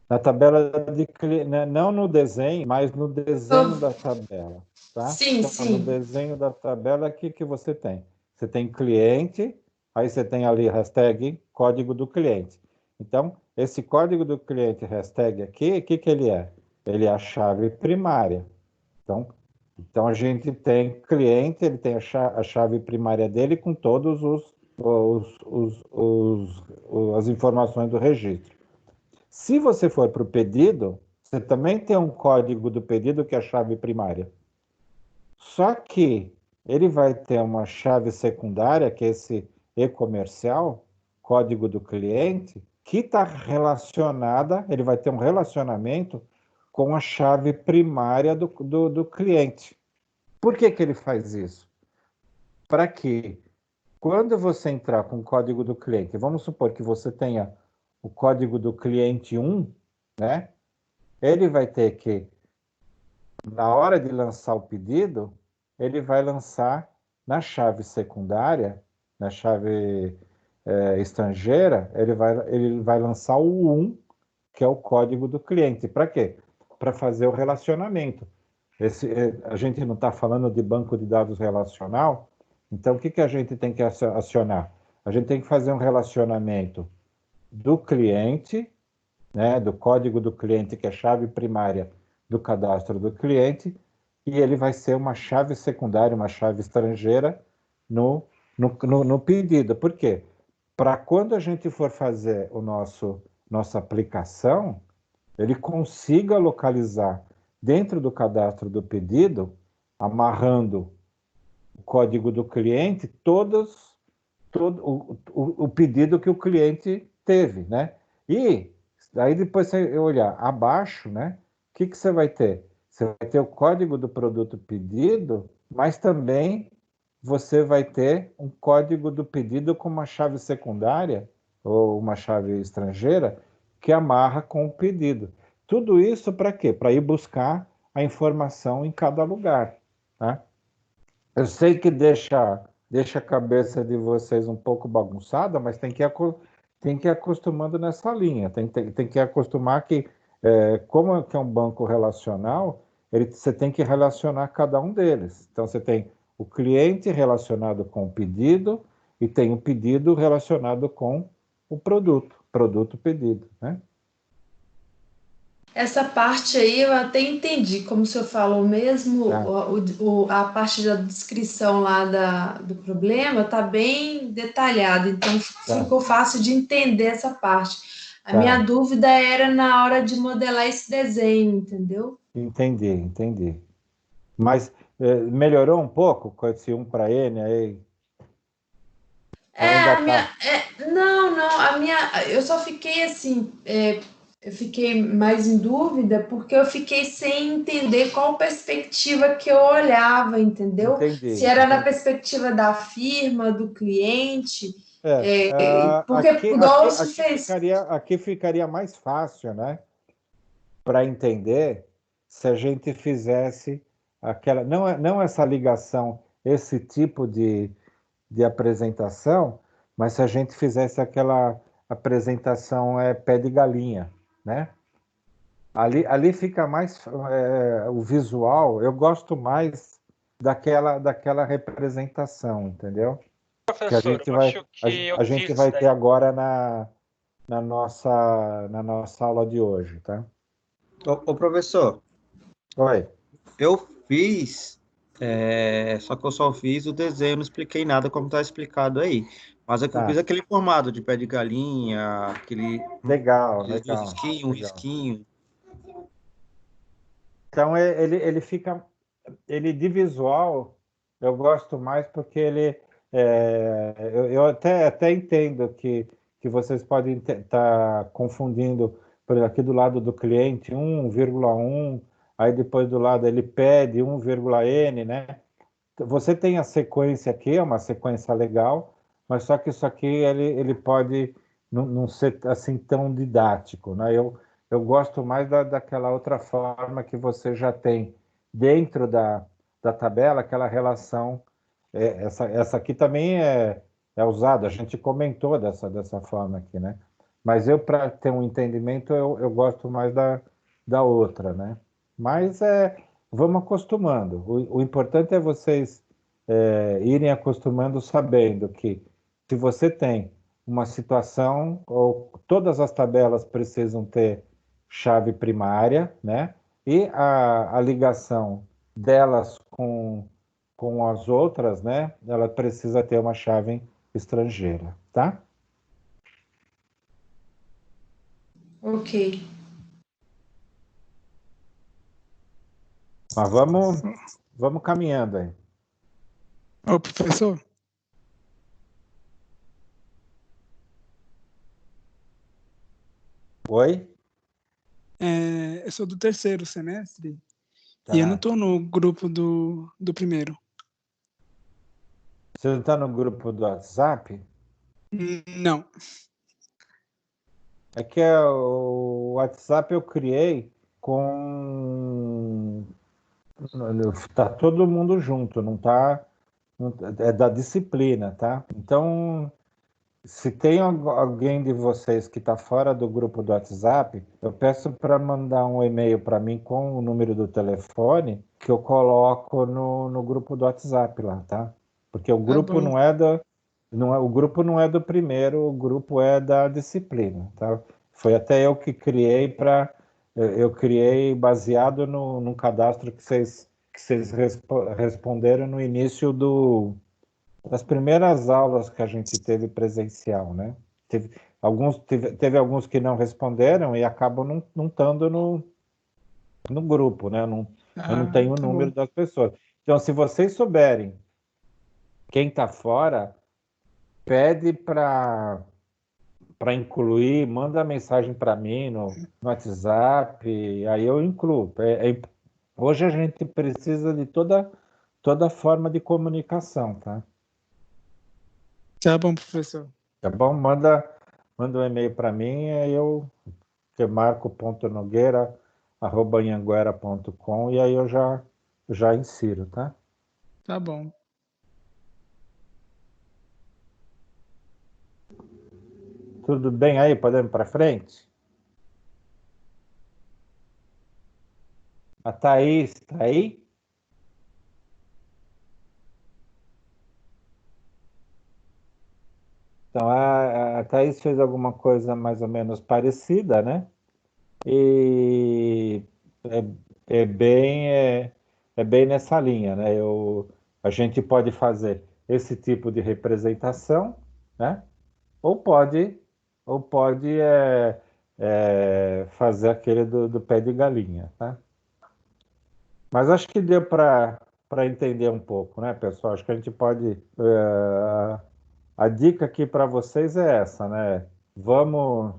Na tabela de cliente, não no desenho, mas no desenho da tabela, tá? Sim, então, sim. No desenho da tabela, o que você tem? Você tem cliente, aí você tem ali hashtag código do cliente. Então, esse código do cliente hashtag aqui, o que ele é? Ele é a chave primária. Então a gente tem cliente, ele tem a chave primária dele com todos as informações do registro. Se você for para o pedido, você também tem um código do pedido que é a chave primária. Só que ele vai ter uma chave secundária, que é esse e-comercial, código do cliente, que está relacionada, ele vai ter um relacionamento com a chave primária do cliente. Por que ele faz isso? Para que, quando você entrar com o código do cliente, vamos supor que você tenha o código do cliente 1, né? Ele vai ter que, na hora de lançar o pedido, ele vai lançar na chave secundária, na chave estrangeira, ele vai lançar o 1, que é o código do cliente. Para quê? Para fazer o relacionamento. A gente não está falando de banco de dados relacional, então o que a gente tem que acionar? A gente tem que fazer um relacionamento do cliente, né, do código do cliente, que é a chave primária do cadastro do cliente, e ele vai ser uma chave secundária, uma chave estrangeira no pedido. Por quê? Para quando a gente for fazer nossa aplicação, ele consiga localizar dentro do cadastro do pedido, amarrando o código do cliente, todo o pedido que o cliente teve, né? E aí depois você olhar abaixo, né? O que você vai ter? Você vai ter o código do produto pedido, mas também você vai ter um código do pedido com uma chave secundária ou uma chave estrangeira que amarra com o pedido. Tudo isso para quê? Para ir buscar a informação em cada lugar. Tá? Eu sei que deixa deixa a cabeça de vocês um pouco bagunçada, mas tem que ir acostumando nessa linha. Tem que acostumar que, como que é um banco relacional, você tem que relacionar cada um deles. Então, você tem o cliente relacionado com o pedido e tem o pedido relacionado com o produto pedido, né? Essa parte aí eu até entendi, como o senhor falou mesmo, a parte da descrição lá do problema está bem detalhada, então ficou fácil de entender essa parte. A minha dúvida era na hora de modelar esse desenho, entendeu? Entendi. Mas melhorou um pouco com esse 1 para N aí? Eu só fiquei assim, eu fiquei mais em dúvida porque eu fiquei sem entender qual perspectiva que eu olhava, entendeu? Se era na perspectiva da firma, do cliente, porque igual você fez. Aqui ficaria mais fácil, né? Para entender se a gente fizesse aquela, não essa ligação, esse tipo de apresentação, mas se a gente fizesse aquela apresentação pé de galinha, né? Ali fica mais o visual, eu gosto mais daquela representação, entendeu? Professor, que a gente vai ter agora na nossa aula de hoje, tá? Ô professor. Oi. Eu fiz, só que eu só fiz o desenho, não expliquei nada como está explicado aí. Mas é que eu fiz aquele formato de pé de galinha, aquele... Legal. Risquinho. Então, ele fica... Ele, de visual, eu gosto mais porque ele... eu até entendo que vocês podem estar confundindo, por exemplo, aqui do lado do cliente, 1,1, aí depois do lado ele pede 1,n, né? Você tem a sequência aqui, é uma sequência legal, mas só que isso aqui ele pode não ser assim tão didático, né? Eu gosto mais daquela outra forma que você já tem dentro da tabela, aquela relação. Essa aqui também é usada, a gente comentou dessa forma aqui, né? Mas para ter um entendimento, eu gosto mais da outra, né? Mas vamos acostumando. O importante é vocês irem acostumando, sabendo que se você tem uma situação, ou todas as tabelas precisam ter chave primária, né? E a ligação delas com as outras, né? Ela precisa ter uma chave estrangeira, tá? Ok. Mas vamos caminhando aí. Ô, professor. Oi? Eu sou do terceiro semestre e eu não estou no grupo do primeiro. Você não está no grupo do WhatsApp? Não. É que o WhatsApp eu criei com... Tá todo mundo junto, não tá... É da disciplina, tá? Então, se tem alguém de vocês que está fora do grupo do WhatsApp, eu peço para mandar um e-mail para mim com o número do telefone que eu coloco no grupo do WhatsApp lá, tá? Porque o grupo o grupo não é do primeiro, o grupo é da disciplina, tá? Foi até eu que criei eu criei baseado no cadastro que vocês responderam no início das primeiras aulas que a gente teve presencial, né? Teve alguns que não responderam e acabam não estando no grupo, né? Eu não tenho o número das pessoas. Então, se vocês souberem quem está fora, pede para incluir, manda mensagem para mim no WhatsApp, aí eu incluo. Hoje a gente precisa de toda forma de comunicação, tá? Tá bom, professor. Tá bom? Manda um e-mail para mim, aí eu marco.nogueira@anhanguera.com e aí eu já insiro, tá? Tá bom. tudo bem aí? Podemos ir para frente? A Thaís está aí? Então, a Thaís fez alguma coisa mais ou menos parecida, né? E é bem nessa linha, né? A gente pode fazer esse tipo de representação, né? Ou pode, fazer aquele do pé de galinha, tá? Mas acho que deu para entender um pouco, né, pessoal? Acho que a gente pode. A dica aqui para vocês é essa, né? Vamos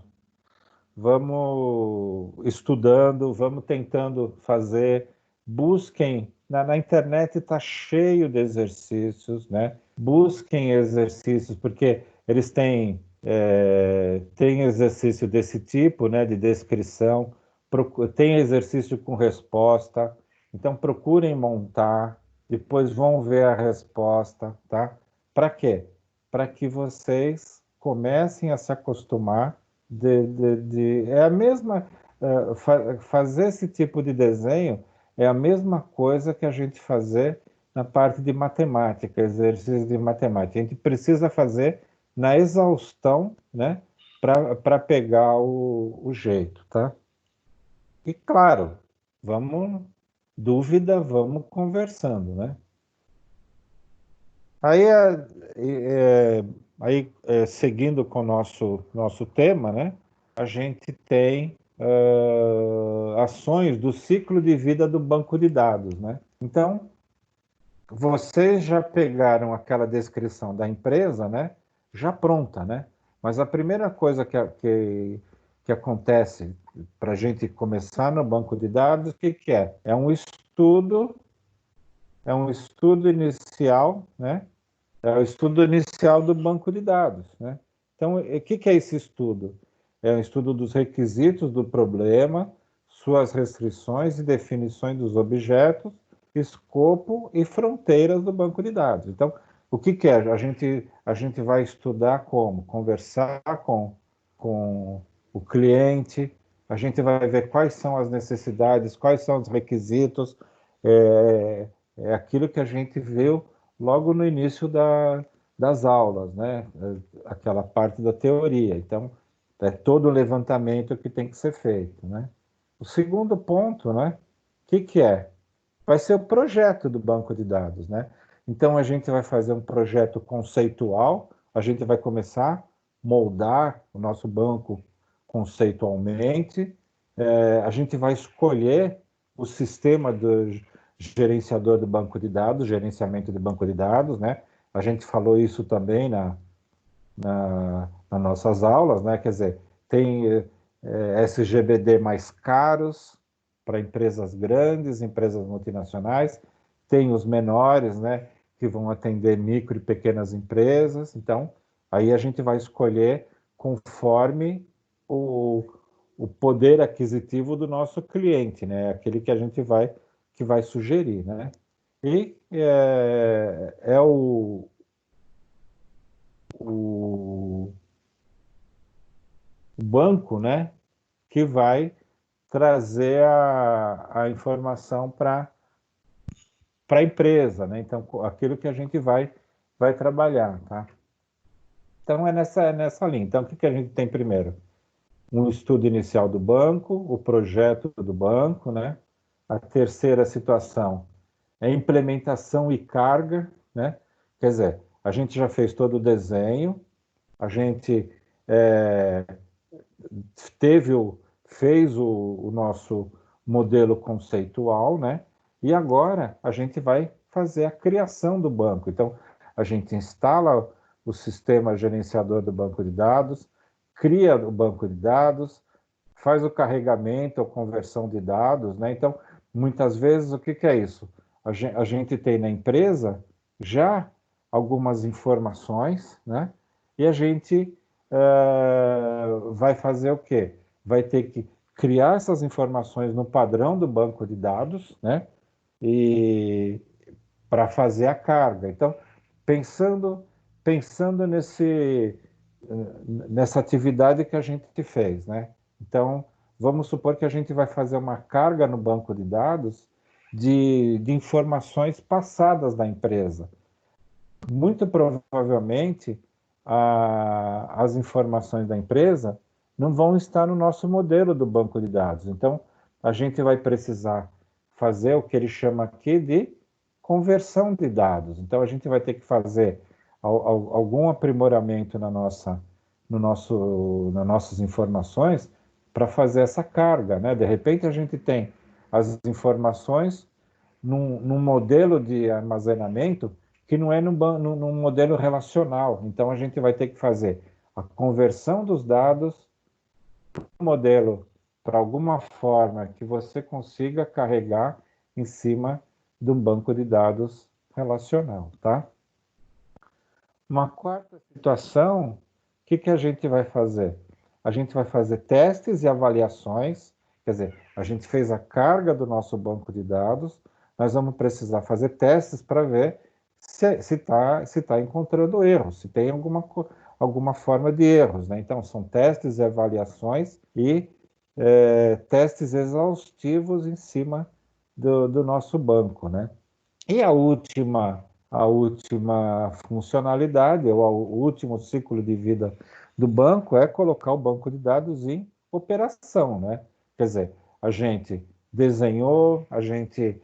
estudando, vamos tentando fazer. Busquem. Na internet está cheio de exercícios, né? Busquem exercícios, porque eles têm exercício desse tipo, né? De descrição, tem exercício com resposta. Então, procurem montar, depois vão ver a resposta, tá? Para quê? Para que vocês comecem a se acostumar é a mesma, fazer esse tipo de desenho é a mesma coisa que a gente fazer na parte de matemática, exercícios de matemática. A gente precisa fazer na exaustão, né? Para pegar o jeito, tá? E claro, vamos conversando, né? Seguindo com o nosso tema, né? A gente tem ações do ciclo de vida do banco de dados, né? Então, vocês já pegaram aquela descrição da empresa, né? Já pronta, né? Mas a primeira coisa que acontece para a gente começar no banco de dados, o que é? É um estudo inicial, né? É o estudo inicial do banco de dados, né? Então, o que é esse estudo? É um estudo dos requisitos do problema, suas restrições e definições dos objetos, escopo e fronteiras do banco de dados. Então, o que é? A gente vai estudar como? Conversar com o cliente, a gente vai ver quais são as necessidades, quais são os requisitos, é aquilo que a gente viu logo no início das aulas, né? Aquela parte da teoria. Então, é todo o levantamento que tem que ser feito, né? O segundo ponto, né? O que é? Vai ser o projeto do banco de dados, né? Então, a gente vai fazer um projeto conceitual, a gente vai começar a moldar o nosso banco conceitualmente, a gente vai escolher o sistema do gerenciador do banco de dados, gerenciamento de banco de dados, né? A gente falou isso também nas nossas aulas, né? Quer dizer, tem SGBD mais caros para empresas grandes, empresas multinacionais, tem os menores, né? Que vão atender micro e pequenas empresas. Então, aí a gente vai escolher conforme o poder aquisitivo do nosso cliente, né? Aquele que a gente vai sugerir, né? E é o banco, né, que vai trazer a informação para a empresa, né? Então, aquilo que a gente vai trabalhar, tá? Então, é nessa linha. Então, o que a gente tem primeiro? Um estudo inicial do banco, o projeto do banco, né? A terceira situação é implementação e carga, né? Quer dizer, a gente já fez todo o desenho, a gente fez o nosso modelo conceitual, né? E agora a gente vai fazer a criação do banco. Então, a gente instala o sistema gerenciador do banco de dados, cria o banco de dados, faz o carregamento ou conversão de dados, né? Então, muitas vezes, o que é isso? A gente tem na empresa já algumas informações, né? E a gente vai fazer o quê? Vai ter que criar essas informações no padrão do banco de dados, né? E para fazer a carga. Então, pensando nessa atividade que a gente fez, né? Então, vamos supor que a gente vai fazer uma carga no banco de dados de informações passadas da empresa. Muito provavelmente, as informações da empresa não vão estar no nosso modelo do banco de dados. Então, a gente vai precisar fazer o que ele chama aqui de conversão de dados. Então, a gente vai ter que fazer algum aprimoramento nas nossas informações para fazer essa carga, né? De repente, a gente tem as informações num modelo de armazenamento que não é num modelo relacional. Então, a gente vai ter que fazer a conversão dos dados para um modelo, para alguma forma que você consiga carregar em cima de um banco de dados relacional, tá? Uma quarta situação, o que a gente vai fazer? A gente vai fazer testes e avaliações, quer dizer, a gente fez a carga do nosso banco de dados, nós vamos precisar fazer testes para ver se tá encontrando erros, se tem alguma forma de erros, né? Então, são testes e avaliações e testes exaustivos em cima do nosso banco, né? E a última funcionalidade, ou o último ciclo de vida do banco é colocar o banco de dados em operação, né? Quer dizer, a gente desenhou, a gente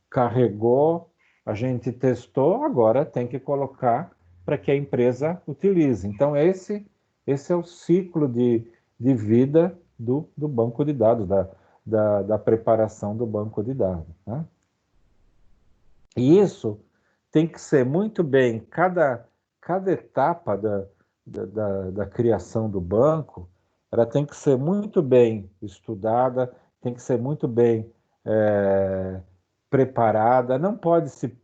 carregou, a gente testou, agora tem que colocar para que a empresa utilize. Então, esse é o ciclo de vida do banco de dados, da preparação do banco de dados, né? E isso tem que ser muito bem, cada etapa da criação do banco, ela tem que ser muito bem estudada, tem que ser muito bem preparada, não pode se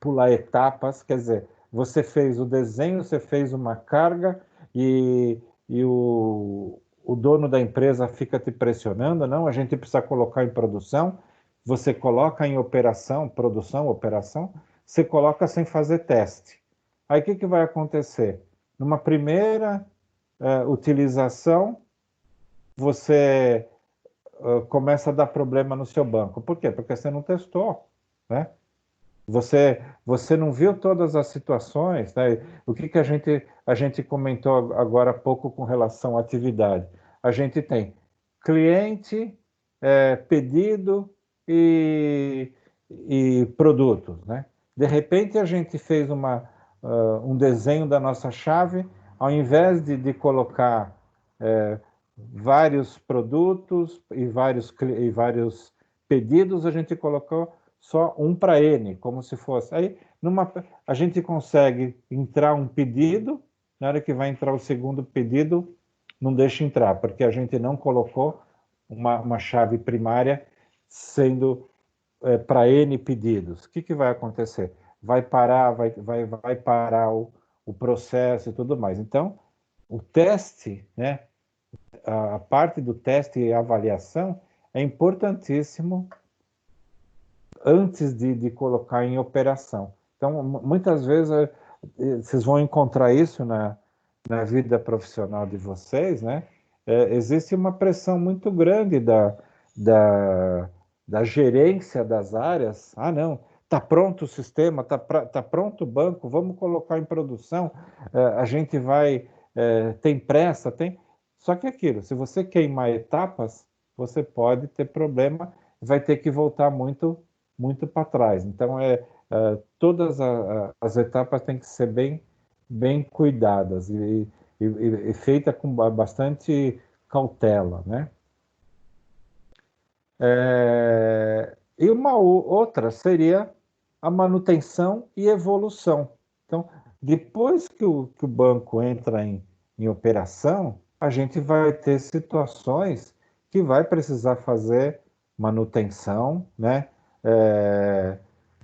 pular etapas, quer dizer, você fez o desenho, você fez uma carga e o dono da empresa fica te pressionando, não, a gente precisa colocar em produção, você coloca em operação, produção, operação, você coloca sem fazer teste. Aí o que vai acontecer? Numa primeira utilização, você começa a dar problema no seu banco. Por quê? Porque você não testou, né? Você não viu todas as situações, né? O que a gente comentou agora há pouco com relação à atividade? A gente tem cliente, pedido e produtos, né? De repente a gente fez um desenho da nossa chave, ao invés de colocar vários produtos e vários pedidos, a gente colocou só um para N, como se fosse. Aí a gente consegue entrar um pedido, na hora que vai entrar o segundo pedido, não deixa entrar, porque a gente não colocou uma chave primária sendo para N pedidos. O que vai acontecer? Vai parar o processo e tudo mais. Então, o teste, né, a parte do teste e avaliação é importantíssimo antes de colocar em operação. Então, muitas vezes, vocês vão encontrar isso na vida profissional de vocês, né? Existe uma pressão muito grande da gerência das áreas. Ah, não, está pronto o sistema, está pronto o banco, vamos colocar em produção, a gente vai, tem pressa, tem... Só que aquilo, se você queimar etapas, você pode ter problema, vai ter que voltar muito para trás. Então, todas as etapas têm que ser bem cuidadas e feita com bastante cautela, né? E uma outra seria a manutenção e evolução. Então, depois que o banco entra em operação, a gente vai ter situações que vai precisar fazer manutenção, né?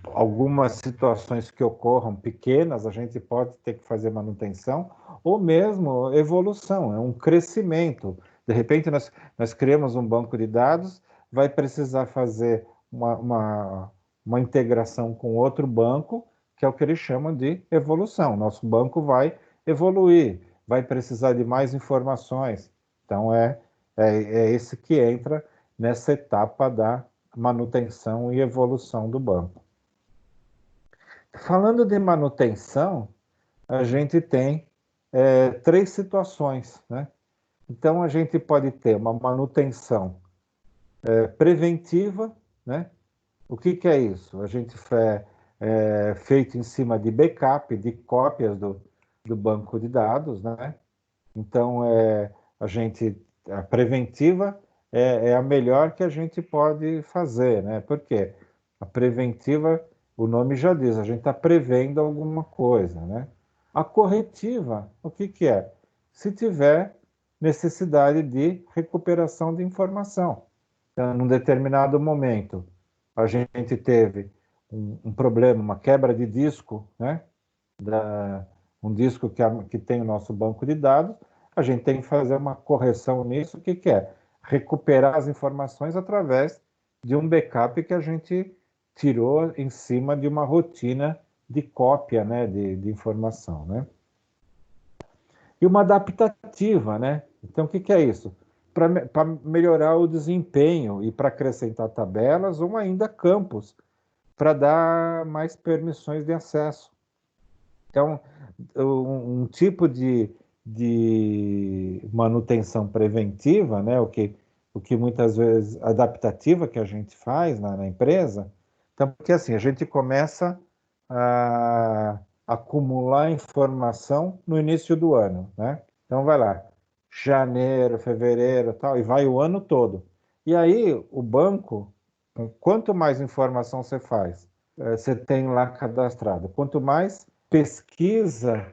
Algumas situações que ocorram pequenas, a gente pode ter que fazer manutenção, ou mesmo evolução, é um crescimento. De repente, nós criamos um banco de dados, vai precisar fazer uma integração com outro banco, que é o que eles chamam de evolução. Nosso banco vai evoluir, vai precisar de mais informações. Então, é esse que entra nessa etapa da manutenção e evolução do banco. Falando de manutenção, a gente tem 3 situações, né? Então, a gente pode ter uma manutenção preventiva, né? O que é isso? A gente feito em cima de backup, de cópias do banco de dados, né? Então, a preventiva é a melhor que a gente pode fazer, né? Por quê? A preventiva, o nome já diz, a gente está prevendo alguma coisa, né? A corretiva, o que é? Se tiver necessidade de recuperação de informação. Então, num determinado momento, a gente teve um problema, uma quebra de disco, né? Um disco que tem o nosso banco de dados, a gente tem que fazer uma correção nisso. O que é? Recuperar as informações através de um backup que a gente tirou em cima de uma rotina de cópia, né, de informação, né? E uma adaptativa, né? Então, o que é isso? Para melhorar o desempenho e para acrescentar tabelas ou ainda campos, para dar mais permissões de acesso. Então, um tipo de manutenção preventiva, né? o que muitas vezes adaptativa que a gente faz na empresa. Então, porque assim, a gente começa a acumular informação no início do ano, né? Então, vai lá, janeiro, fevereiro, tal, e vai o ano todo. E aí, o banco, quanto mais informação você faz, você tem lá cadastrado, quanto mais pesquisa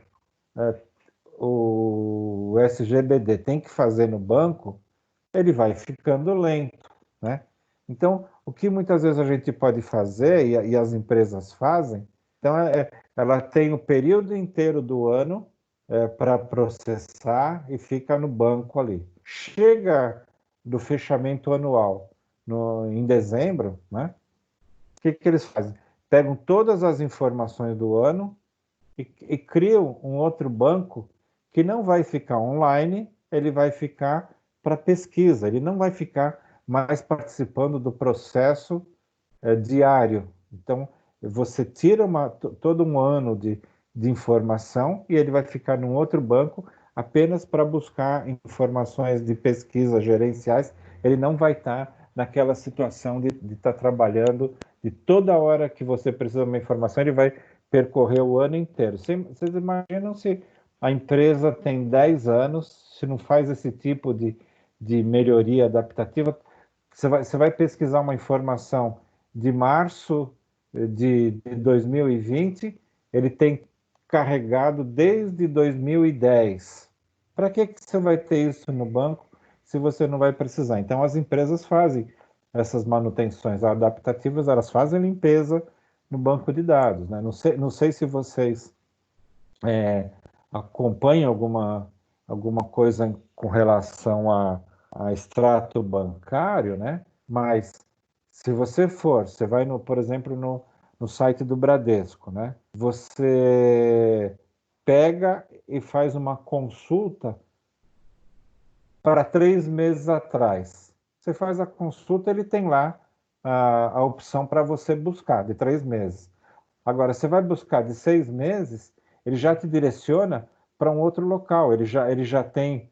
o SGBD tem que fazer no banco, ele vai ficando lento, né? Então, o que muitas vezes a gente pode fazer, e as empresas fazem, então ela tem o período inteiro do ano para processar e fica no banco ali. Chega do fechamento anual em dezembro, né? O que eles fazem? Pegam todas as informações do ano e criam um outro banco que não vai ficar online, ele vai ficar para pesquisa, ele não vai ficar mais participando do processo diário. Então, você tira todo um ano de informação e ele vai ficar num outro banco apenas para buscar informações de pesquisa gerenciais. Ele não vai estar naquela situação de estar trabalhando, de toda hora que você precisa de uma informação, ele vai percorrer o ano inteiro. Vocês imaginam se a empresa tem 10 anos, se não faz esse tipo de melhoria adaptativa, você vai pesquisar uma informação de março de 2020, ele tem carregado desde 2010. Para que você vai ter isso no banco se você não vai precisar? Então, as empresas fazem essas manutenções adaptativas, elas fazem limpeza no banco de dados, né? Não sei se vocês acompanham alguma coisa com relação a extrato bancário, né? Mas se você vai por exemplo, no site do Bradesco, né? Você pega e faz uma consulta para 3 meses atrás. Você faz a consulta, ele tem lá a opção para você buscar, de 3 meses. Agora, você vai buscar de 6 meses, ele já te direciona para um outro local, ele já tem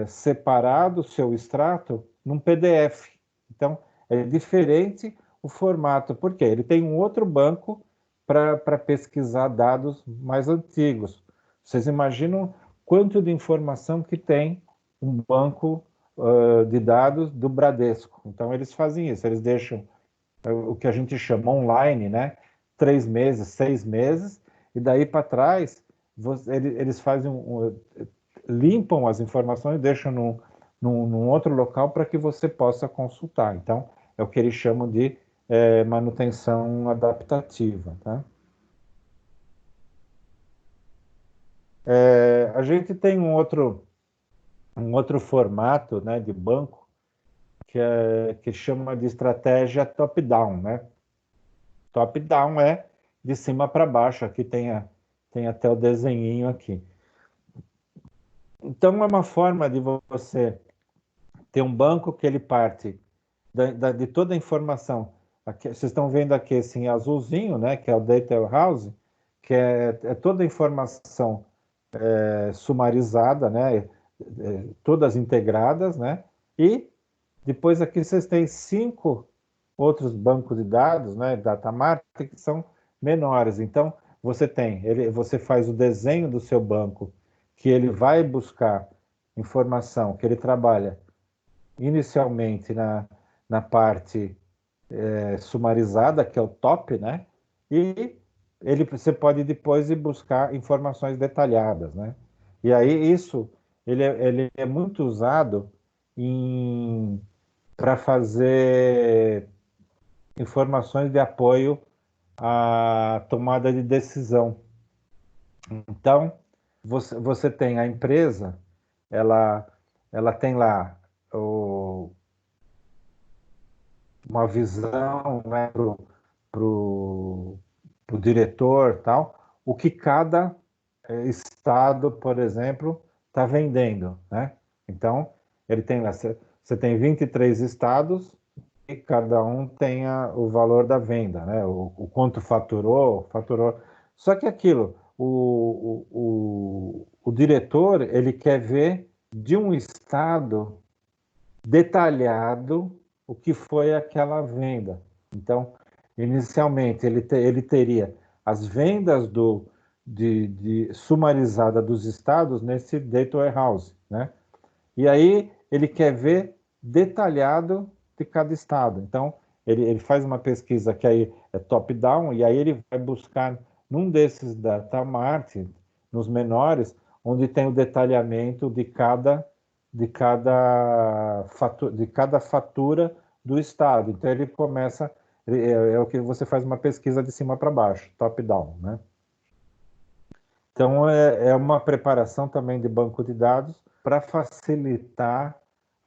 separado o seu extrato num PDF. Então, é diferente o formato, porque ele tem um outro banco para pesquisar dados mais antigos. Vocês imaginam quanto de informação que tem um banco de dados do Bradesco. Então, eles fazem isso, eles deixam o que a gente chama online, né? 3 meses, 6 meses, e daí para trás, eles fazem limpam as informações e deixam num outro local para que você possa consultar. Então, é o que eles chamam de manutenção adaptativa, tá? A gente tem um outro formato, né, de banco que chama de estratégia top-down, né? Top-down é de cima para baixo. Aqui tem até o desenhinho aqui. Então, é uma forma de você ter um banco que ele parte de toda a informação. Aqui, vocês estão vendo aqui assim, azulzinho, né, que é o Data Warehouse, que é toda a informação sumarizada, né, todas integradas, né, e depois aqui vocês têm 5 outros bancos de dados, né, Datamart, que são menores. Então, você faz o desenho do seu banco, que ele vai buscar informação, que ele trabalha inicialmente na parte sumarizada, que é o top, né? E você pode depois ir buscar informações detalhadas, né? E aí ele é muito usado para fazer informações de apoio à tomada de decisão. Então, você tem a empresa, ela tem lá uma visão, né, pro diretor, tal, o que cada estado, por exemplo, está vendendo, né? Então, ele tem lá, você tem 23 estados e cada um tem o valor da venda, né? O quanto faturou. Só que aquilo, o diretor, ele quer ver de um estado detalhado o que foi aquela venda. Então, inicialmente, ele teria as vendas sumarizada dos estados nesse Data Warehouse, né? E aí ele quer ver detalhado de cada estado. Então, ele faz uma pesquisa que aí é top-down, e aí ele vai buscar num desses Datamart, nos menores, onde tem o detalhamento de cada fatura do estado. Então ele começa, é o que você faz uma pesquisa de cima para baixo, top-down, né? Então é uma preparação também de banco de dados para facilitar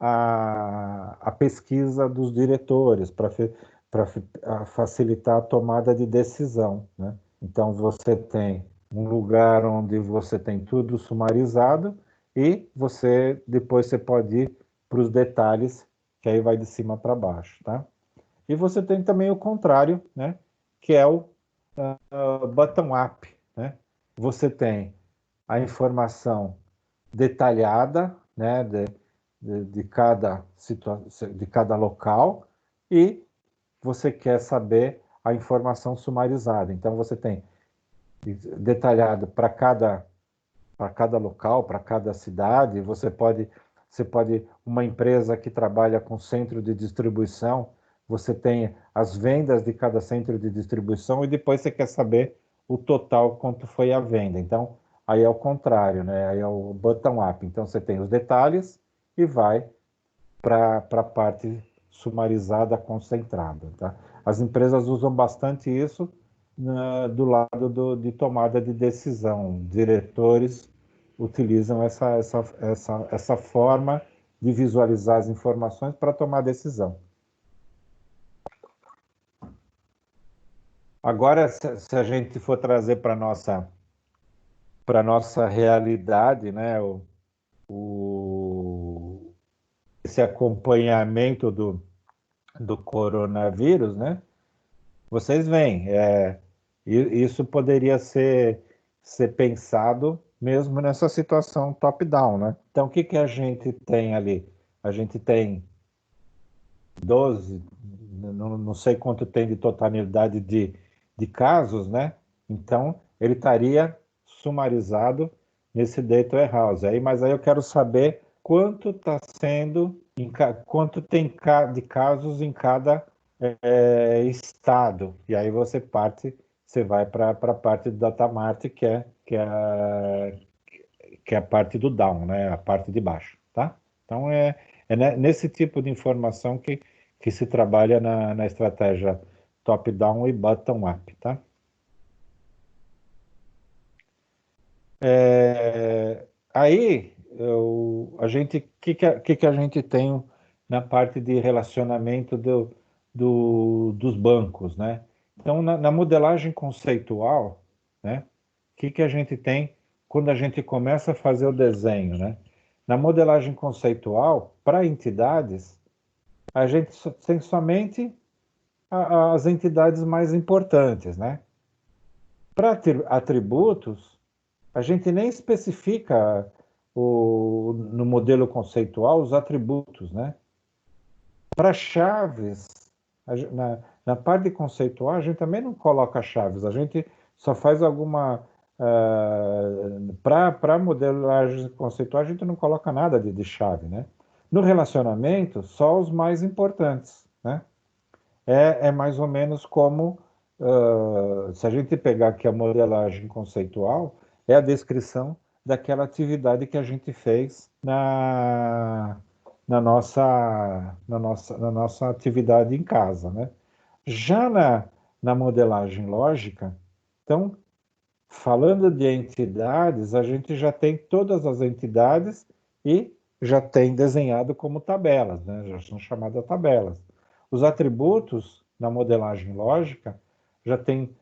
a pesquisa dos diretores, para facilitar a tomada de decisão, né? Então você tem um lugar onde você tem tudo sumarizado e depois você pode ir para os detalhes, que aí vai de cima para baixo, tá? E você tem também o contrário, né? Que é o bottom-up, né? Você tem a informação detalhada, né? De cada local, e você quer saber a informação sumarizada. Então você tem detalhado para cada local, para cada cidade. Você pode, uma empresa que trabalha com centro de distribuição, você tem as vendas de cada centro de distribuição e depois você quer saber o total, quanto foi a venda. Então, aí é o contrário, né? Aí é o bottom-up. Então, você tem os detalhes e vai para a parte sumarizada, concentrada, tá? As empresas usam bastante isso do lado de tomada de decisão. Diretores utilizam essa forma de visualizar as informações para tomar decisão. Agora, se a gente for trazer para a nossa realidade, né, esse acompanhamento do coronavírus, né, vocês veem, isso poderia ser pensado mesmo nessa situação top-down, né? Então, o que a gente tem ali? A gente tem 12, não sei quanto tem de totalidade de casos, né? Então, ele estaria sumarizado nesse Data Warehouse. Mas aí eu quero saber quanto está sendo, quanto tem de casos em cada estado. E aí você vai para a parte do Datamart, que é a parte do down, né? A parte de baixo, tá? Então, nesse tipo de informação que se trabalha na estratégia top-down e bottom-up, tá? Aí, que a gente tem na parte de relacionamento dos bancos, né? Então, na modelagem conceitual, né? O que a gente tem quando a gente começa a fazer o desenho, né? Na modelagem conceitual, para entidades, a gente tem somente as entidades mais importantes, né? Para atributos, a gente nem especifica no modelo conceitual os atributos, né? Para chaves, na parte conceitual, a gente também não coloca chaves, a gente só faz alguma... para modelagem conceitual, a gente não coloca nada de chave, né? No relacionamento, só os mais importantes, né? É mais ou menos como, se a gente pegar aqui a modelagem conceitual, é a descrição daquela atividade que a gente fez na nossa atividade em casa, né? Já na modelagem lógica, então, falando de entidades, a gente já tem todas as entidades e já tem desenhado como tabelas, né? Já são chamadas tabelas. Os atributos, na modelagem lógica, já tem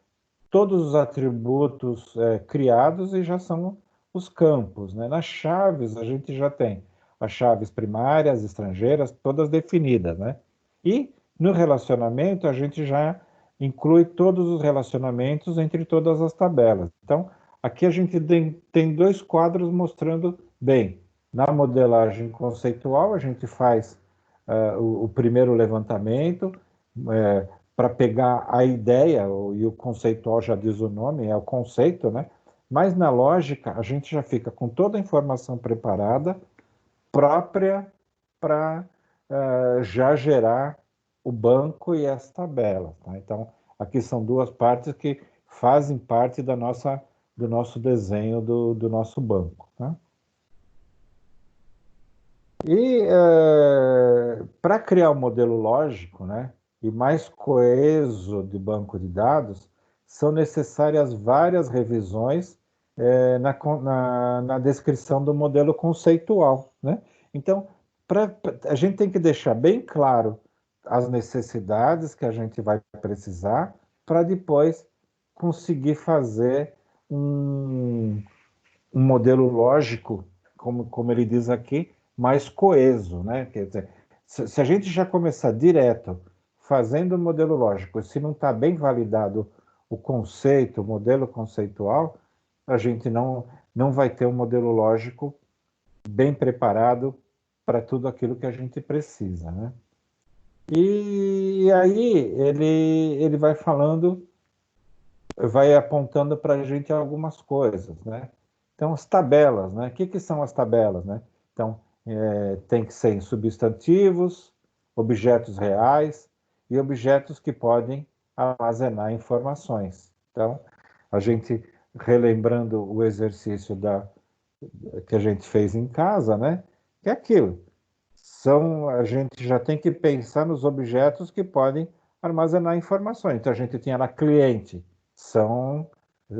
todos os atributos criados e já são os campos, né? Nas chaves, a gente já tem as chaves primárias, estrangeiras, todas definidas, né? E no relacionamento, a gente já inclui todos os relacionamentos entre todas as tabelas. Então, aqui a gente tem dois quadros mostrando, bem, na modelagem conceitual, a gente faz o primeiro levantamento, para pegar a ideia, e o conceitual já diz o nome, é o conceito, né? Mas na lógica, a gente já fica com toda a informação preparada, própria para já gerar o banco e as tabelas. Tá? Então, aqui são duas partes que fazem parte do nosso desenho do nosso banco. Tá? E para criar um modelo lógico, né, e mais coeso de banco de dados, são necessárias várias revisões na descrição do modelo conceitual, né? Então, a gente tem que deixar bem claro as necessidades que a gente vai precisar para depois conseguir fazer um modelo lógico, como ele diz aqui, mais coeso, né? Quer dizer, se a gente já começar direto fazendo o modelo lógico, se não está bem validado o conceito, o modelo conceitual, a gente não vai ter um modelo lógico bem preparado para tudo aquilo que a gente precisa, né? E aí ele vai falando, vai apontando para a gente algumas coisas, né? Então, as tabelas, né? O que são as tabelas, né? Então, tem que ser em substantivos, objetos reais e objetos que podem armazenar informações. Então, a gente, relembrando o exercício que a gente fez em casa, né? Que é aquilo. A gente já tem que pensar nos objetos que podem armazenar informações. Então, a gente tinha lá cliente.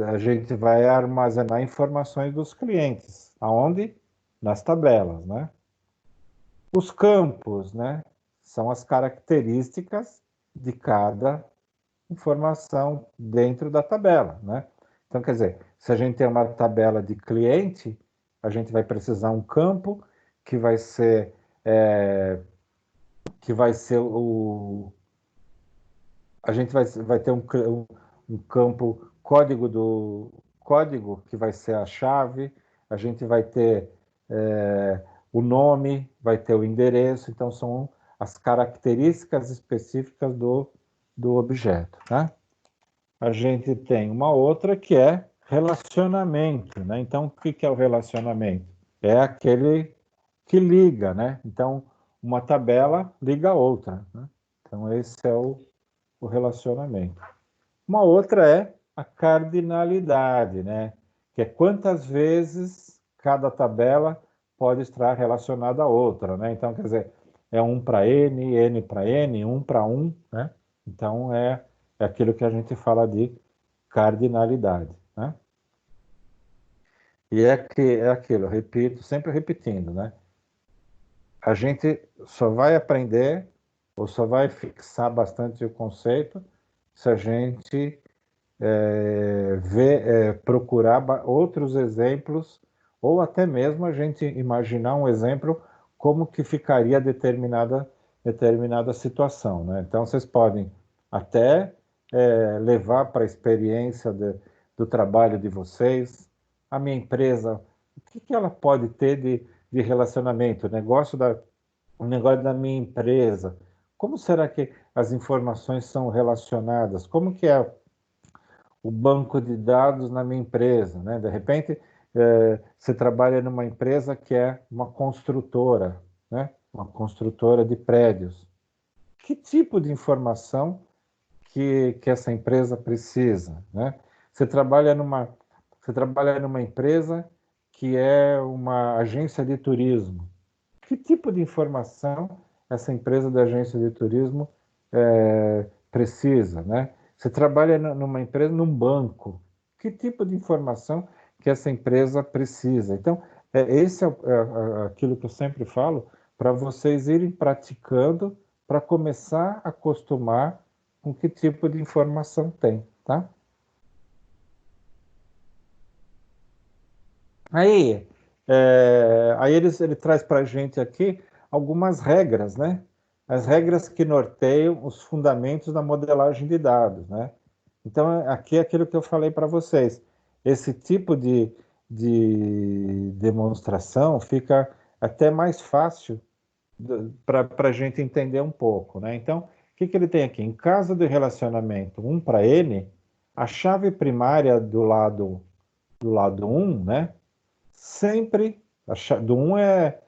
A gente vai armazenar informações dos clientes. Aonde? Nas tabelas, né? Os campos, né? São as características de cada informação dentro da tabela, né? Então, quer dizer, se a gente tem uma tabela de cliente, a gente vai precisar um campo que vai ser a gente vai ter um campo código que vai ser a chave, a gente vai ter o nome, vai ter o endereço, então são as características específicas do objeto, tá? A gente tem uma outra que é relacionamento, né? Então, o que é o relacionamento? É aquele que liga, né? Então, uma tabela liga a outra, né? Então, esse é o relacionamento. Uma outra é a cardinalidade, né? Que é quantas vezes cada tabela pode estar relacionada a outra, né? Então, quer dizer, é 1 para N, N para N, 1 para 1, né? Então, é aquilo que a gente fala de cardinalidade, né? E é aquilo, repito, sempre repetindo, né? A gente só vai aprender ou só vai fixar bastante o conceito se a gente procurar outros exemplos ou até mesmo a gente imaginar um exemplo como que ficaria determinada situação, né? Então, vocês podem até levar para a experiência do trabalho de vocês, a minha empresa, o que ela pode ter de relacionamento, o negócio da minha empresa, como será que as informações são relacionadas, como que é o banco de dados na minha empresa, né? De repente, você trabalha numa empresa que é uma construtora, né? Uma construtora de prédios. Que tipo de informação que essa empresa precisa, né? Você trabalha numa empresa que é uma agência de turismo. Que tipo de informação essa empresa da agência de turismo precisa, né? Você trabalha numa empresa, num banco. Que tipo de informação que essa empresa precisa? Então, esse é aquilo que eu sempre falo, para vocês irem praticando, para começar a acostumar com que tipo de informação tem, tá? Aí ele traz para a gente aqui algumas regras, né? As regras que norteiam os fundamentos da modelagem de dados, né? Então, aqui é aquilo que eu falei para vocês. Esse tipo de demonstração fica até mais fácil para a gente entender um pouco, né? Então, o que ele tem aqui? Em caso de relacionamento 1 para N, a chave primária do lado 1, né? Sempre, do 1 é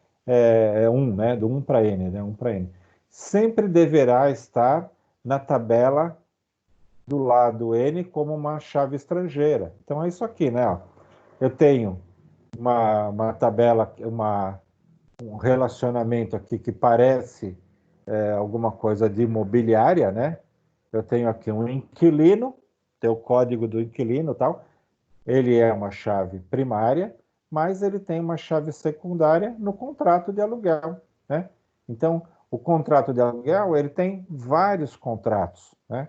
1, né? Do 1 para N, né? 1 para N. Sempre deverá estar na tabela do lado N como uma chave estrangeira. Então, é isso aqui, né? Ó, eu tenho uma tabela, um relacionamento aqui que parece alguma coisa de imobiliária, né? Eu tenho aqui um inquilino, tem o código do inquilino e tal. Ele é uma chave primária, mas ele tem uma chave secundária no contrato de aluguel, né? Então, o contrato de aluguel, ele tem vários contratos, né?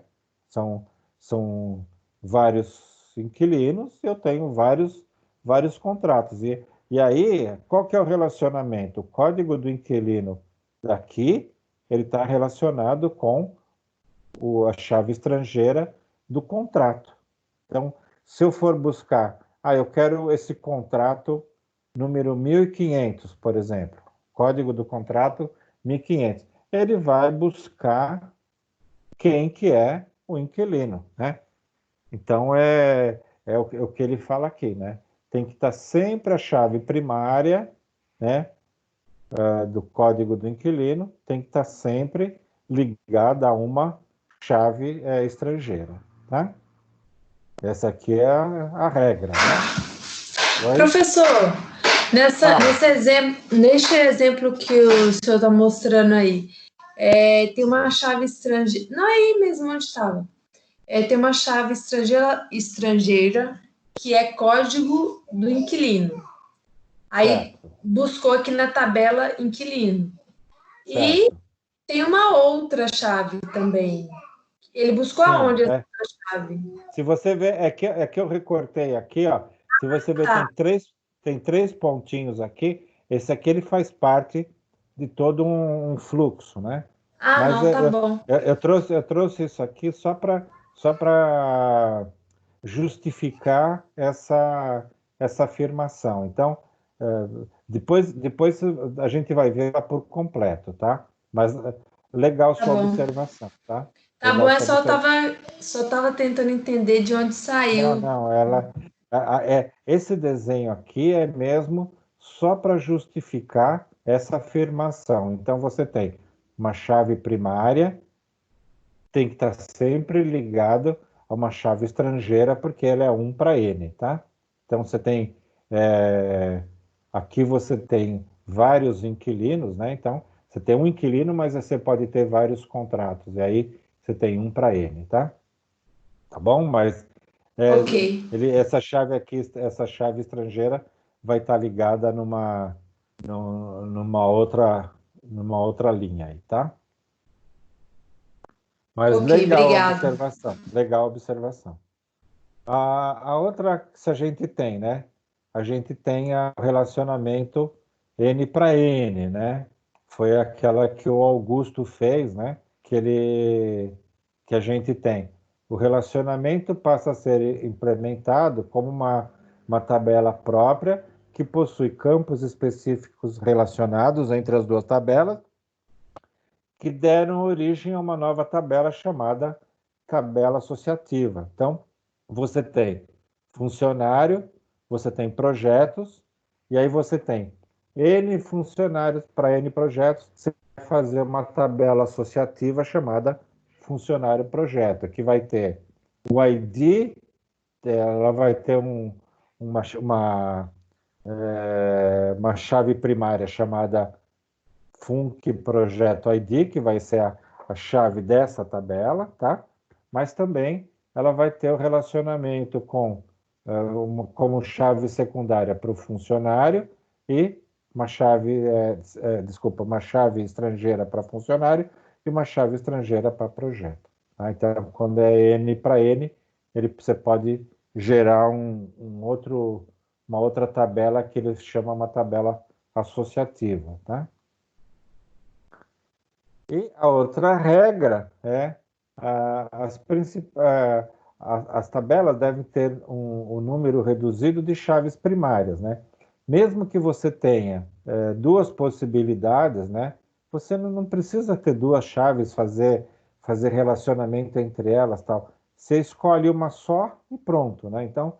São vários inquilinos e eu tenho vários contratos. E aí, qual que é o relacionamento? O código do inquilino daqui, ele está relacionado com a chave estrangeira do contrato. Então, se eu for buscar, eu quero esse contrato número 1500, por exemplo, código do contrato 1500, ele vai buscar quem que é o inquilino, né? Então, é o que ele fala aqui, né? Tem que estar sempre a chave primária, né, do código do inquilino, tem que estar sempre ligada a uma chave estrangeira, tá? Essa aqui é a regra, né? Professor, neste exemplo que o senhor está mostrando aí, tem uma chave estrangeira. Não é aí mesmo onde estava. Tem uma chave estrangeira que é código do inquilino. Aí buscou aqui na tabela inquilino. Certo. E tem uma outra chave também. Ele buscou aonde essa chave? Se você ver, é que eu recortei aqui, ó. Se você ver, tem três pontinhos aqui. Esse aqui ele faz parte de todo um fluxo, né? Mas não, tá bom. Eu trouxe isso aqui só para justificar essa afirmação. Então, depois a gente vai ver por completo, tá? Mas legal sua observação, tá? Tá bom, eu só tava tentando entender de onde saiu. Não, esse desenho aqui é mesmo só para justificar essa afirmação. Então, você tem uma chave primária, tem que estar sempre ligado a uma chave estrangeira, porque ela é 1 para N, tá? Então, você tem... aqui você tem vários inquilinos, né? Então, você tem um inquilino, mas você pode ter vários contratos. E aí, você tem 1 para N, tá? Tá bom? Mas essa chave aqui, essa chave estrangeira, vai estar ligada numa outra linha aí, tá? Mas legal a observação. Legal a observação. A outra que a gente tem, né? a gente tem o relacionamento N para N, né? Foi aquela que o Augusto fez, né? Que a gente tem. O relacionamento passa a ser implementado como uma tabela própria que possui campos específicos relacionados entre as duas tabelas, que deram origem a uma nova tabela chamada tabela associativa. Então, você tem funcionário, você tem projetos, e aí você tem N funcionários para N projetos. Você vai fazer uma tabela associativa chamada funcionário projeto, que vai ter o ID, ela vai ter uma chave primária chamada Func Projeto ID, que vai ser a chave dessa tabela, tá? Mas também ela vai ter o relacionamento com como chave secundária para o funcionário e uma chave, uma chave estrangeira para funcionário e uma chave estrangeira para projeto. Tá? Então, quando é N para N, você pode gerar uma outra tabela que ele chama uma tabela associativa, tá? E a outra regra é as tabelas devem ter um número reduzido de chaves primárias, né? Mesmo que você tenha duas possibilidades, né? Você não precisa ter duas chaves, fazer relacionamento entre elas, tal. Você escolhe uma só e pronto, né? Então,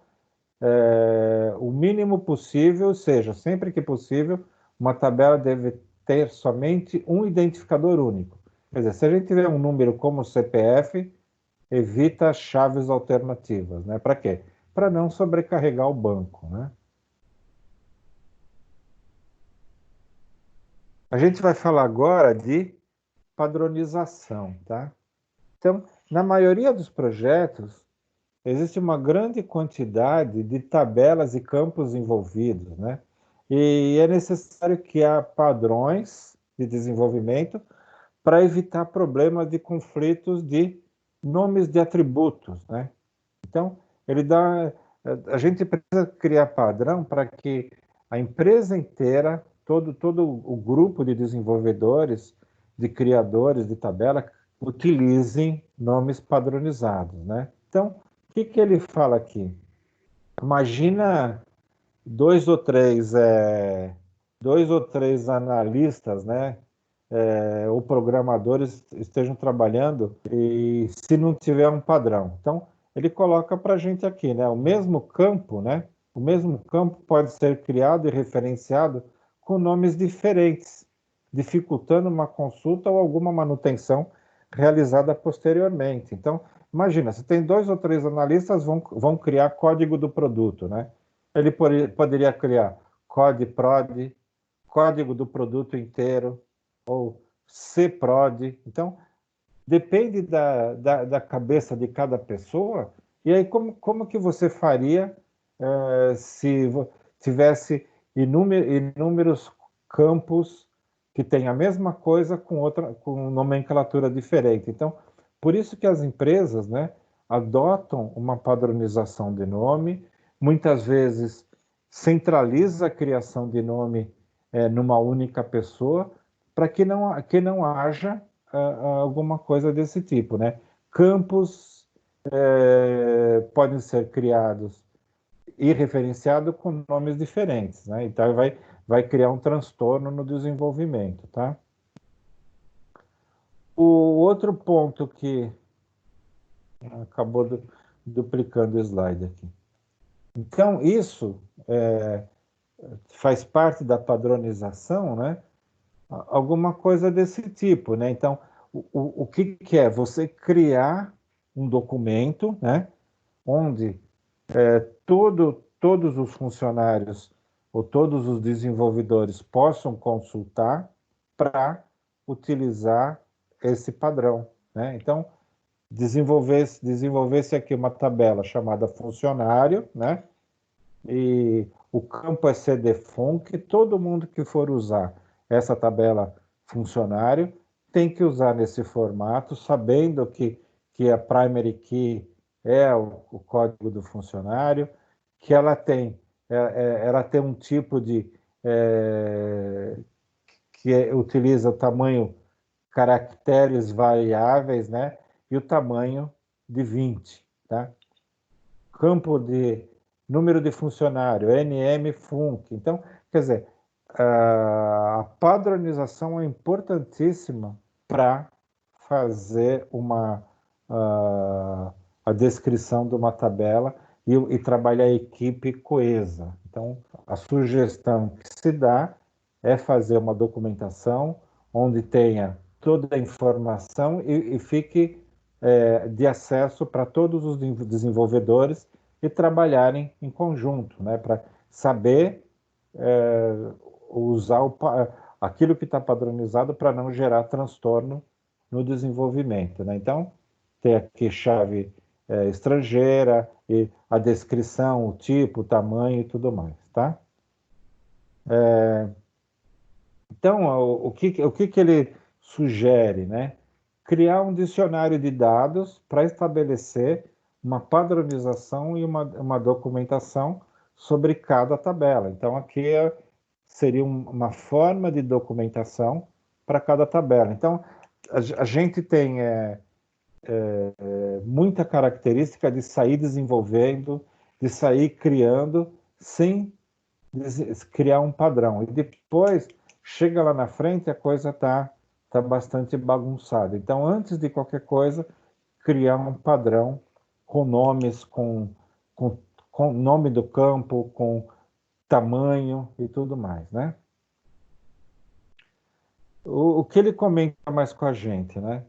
o mínimo possível, ou seja, sempre que possível, uma tabela deve ter somente um identificador único. Quer dizer, se a gente tiver um número como o CPF, evita chaves alternativas, né? Para quê? Para não sobrecarregar o banco, né? A gente vai falar agora de padronização, tá? Então, na maioria dos projetos, existe uma grande quantidade de tabelas e campos envolvidos, né? E é necessário que há padrões de desenvolvimento para evitar problemas de conflitos de nomes de atributos, né? Então, a gente precisa criar padrão para que a empresa inteira, todo o grupo de desenvolvedores, de criadores de tabela, utilizem nomes padronizados, né? Então, o que ele fala aqui? Imagina dois ou três analistas, né? Ou programadores estejam trabalhando e se não tiver um padrão. Então, ele coloca para a gente aqui, né? O mesmo campo, né? O mesmo campo pode ser criado e referenciado com nomes diferentes, dificultando uma consulta ou alguma manutenção realizada posteriormente. Então, imagina, se tem dois ou três analistas vão criar código do produto, né? Ele poderia criar COD-PROD, código do produto inteiro, ou CPROD. Então, depende da cabeça de cada pessoa. E aí, como que você faria se tivesse inúmeros campos que têm a mesma coisa com nomenclatura diferente? Então, por isso que as empresas, né, adotam uma padronização de nome, muitas vezes centraliza a criação de nome numa única pessoa, para que não haja alguma coisa desse tipo, né? Campos podem ser criados e referenciados com nomes diferentes, né? Então vai criar um transtorno no desenvolvimento, tá? O outro ponto que acabou duplicando o slide aqui. Então, isso faz parte da padronização, né? Alguma coisa desse tipo, né? Então, o que é? Você criar um documento, né? Onde todos os funcionários ou todos os desenvolvedores possam consultar para utilizar esse padrão, né? Então, desenvolver-se aqui uma tabela chamada funcionário, né? E o campo é CDFunc, todo mundo que for usar essa tabela funcionário tem que usar nesse formato, sabendo que a primary key é o código do funcionário, que ela tem ela tem um tipo que utiliza o tamanho caracteres variáveis, né? E o tamanho de 20, tá? Campo de número de funcionário, NM-FUNC. Então, quer dizer, a padronização é importantíssima para fazer a descrição de uma tabela e trabalhar a equipe coesa. Então, a sugestão que se dá é fazer uma documentação onde tenha toda a informação e fique de acesso para todos os desenvolvedores e trabalharem em conjunto, né, para saber usar aquilo que está padronizado para não gerar transtorno no desenvolvimento, né? Então, tem aqui chave estrangeira e a descrição, o tipo, o tamanho e tudo mais, tá? Então, o que ele sugere, né? Criar um dicionário de dados para estabelecer uma padronização e uma documentação sobre cada tabela. Então, aqui seria uma forma de documentação para cada tabela. Então, a gente tem muita característica de sair desenvolvendo, de sair criando, sem criar um padrão. E depois, chega lá na frente, a coisa está bastante bagunçada. Então, antes de qualquer coisa, criar um padrão com nomes, com nome do campo, com tamanho e tudo mais, né? O que ele comenta mais com a gente, né?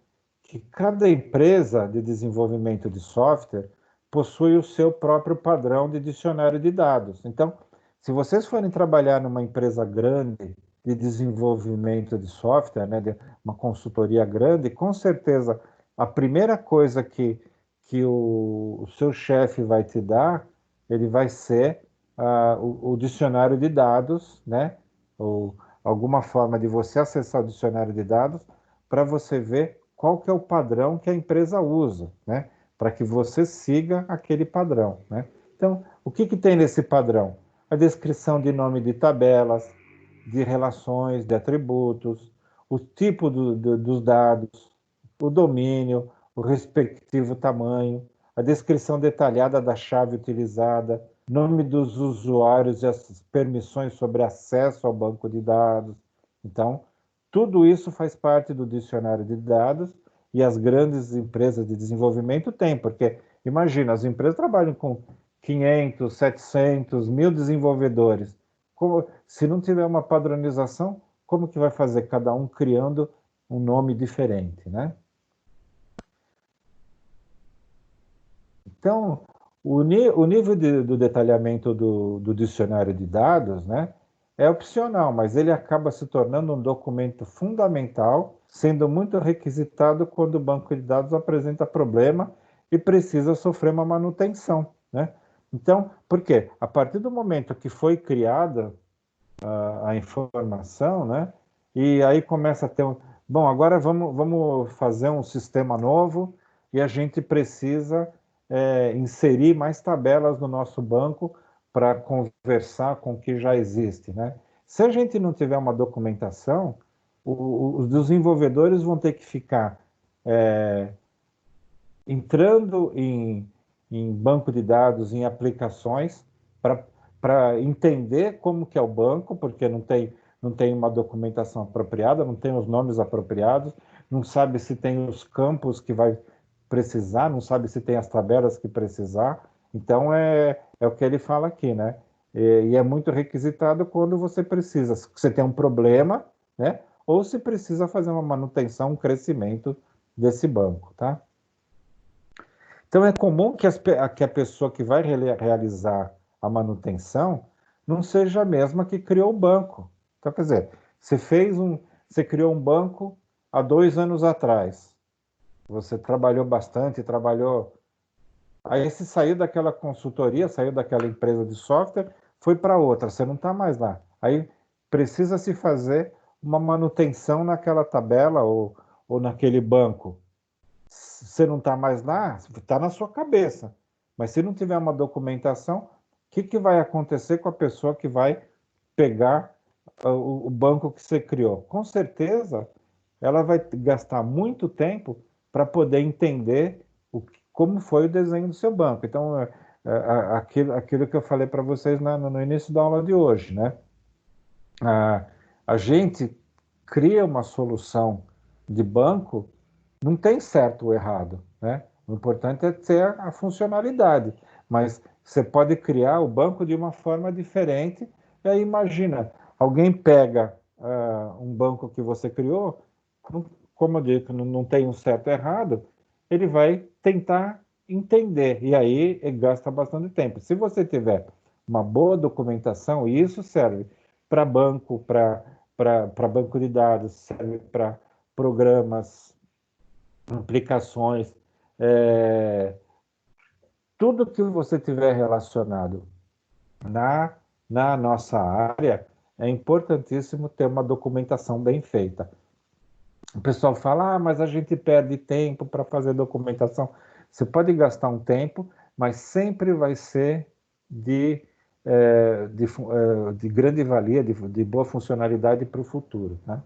Que cada empresa de desenvolvimento de software possui o seu próprio padrão de dicionário de dados. Então, se vocês forem trabalhar numa empresa grande de desenvolvimento de software, né, de uma consultoria grande, com certeza a primeira coisa que o seu chefe vai te dar, ele vai ser o dicionário de dados, né, ou alguma forma de você acessar o dicionário de dados para você ver qual que é o padrão que a empresa usa, né, para que você siga aquele padrão, né. Então, o que tem nesse padrão? A descrição de nome de tabelas, de relações, de atributos, o tipo dos dados, o domínio, o respectivo tamanho, a descrição detalhada da chave utilizada, nome dos usuários e as permissões sobre acesso ao banco de dados. Então, tudo isso faz parte do dicionário de dados e as grandes empresas de desenvolvimento têm, porque, imagina, as empresas trabalham com 500, 700, 1000 desenvolvedores. Se não tiver uma padronização, como que vai fazer cada um criando um nome diferente, né? Então, o nível do detalhamento do dicionário de dados, né, é opcional, mas ele acaba se tornando um documento fundamental, sendo muito requisitado quando o banco de dados apresenta problema e precisa sofrer uma manutenção, né? Então, por quê? A partir do momento que foi criada a informação, né, e aí começa a ter bom, agora vamos fazer um sistema novo e a gente precisa inserir mais tabelas no nosso banco para conversar com o que já existe, né? Se a gente não tiver uma documentação, os desenvolvedores vão ter que ficar entrando em banco de dados, em aplicações, para entender como que é o banco, porque não tem uma documentação apropriada, não tem os nomes apropriados, não sabe se tem os campos que vai precisar, não sabe se tem as tabelas que precisar. Então, é o que ele fala aqui, né? E é muito requisitado quando você precisa, se você tem um problema, né? Ou se precisa fazer uma manutenção, um crescimento desse banco, tá? Então, é comum que a pessoa que vai realizar a manutenção não seja a mesma que criou o banco. Então, quer dizer, você criou um banco há 2 anos atrás. Você trabalhou bastante, Aí você saiu daquela consultoria, saiu daquela empresa de software, foi para outra, você não está mais lá. Aí precisa se fazer uma manutenção naquela tabela ou naquele banco. Você não está mais lá, está na sua cabeça. Mas se não tiver uma documentação, que vai acontecer com a pessoa que vai pegar o banco que você criou? Com certeza, ela vai gastar muito tempo para poder entender como foi o desenho do seu banco. Então, aquilo que eu falei para vocês no início da aula de hoje, né? A gente cria uma solução de banco, não tem certo ou errado, né? O importante é ter a funcionalidade, mas você pode criar o banco de uma forma diferente. E aí imagina, alguém pega um banco que você criou, como eu disse, não tem um certo ou errado, ele vai tentar entender, e aí ele gasta bastante tempo. Se você tiver uma boa documentação, e isso serve para banco, para banco de dados, serve para programas, aplicações, tudo que você tiver relacionado na nossa área, é importantíssimo ter uma documentação bem feita. O pessoal fala, mas a gente perde tempo para fazer documentação. Você pode gastar um tempo, mas sempre vai ser de grande valia, de boa funcionalidade para o futuro, né?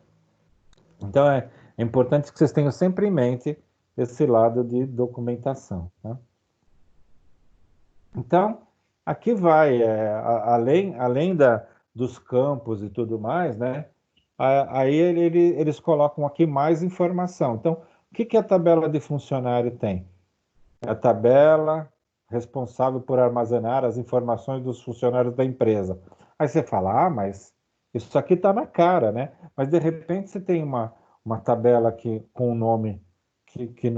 Então, é importante que vocês tenham sempre em mente esse lado de documentação, né? Então, aqui vai, além dos campos e tudo mais, né? Aí eles colocam aqui mais informação. Então, o que a tabela de funcionário tem? É a tabela responsável por armazenar as informações dos funcionários da empresa. Aí você fala, mas isso aqui está na cara, né? Mas, de repente, você tem uma tabela com um nome que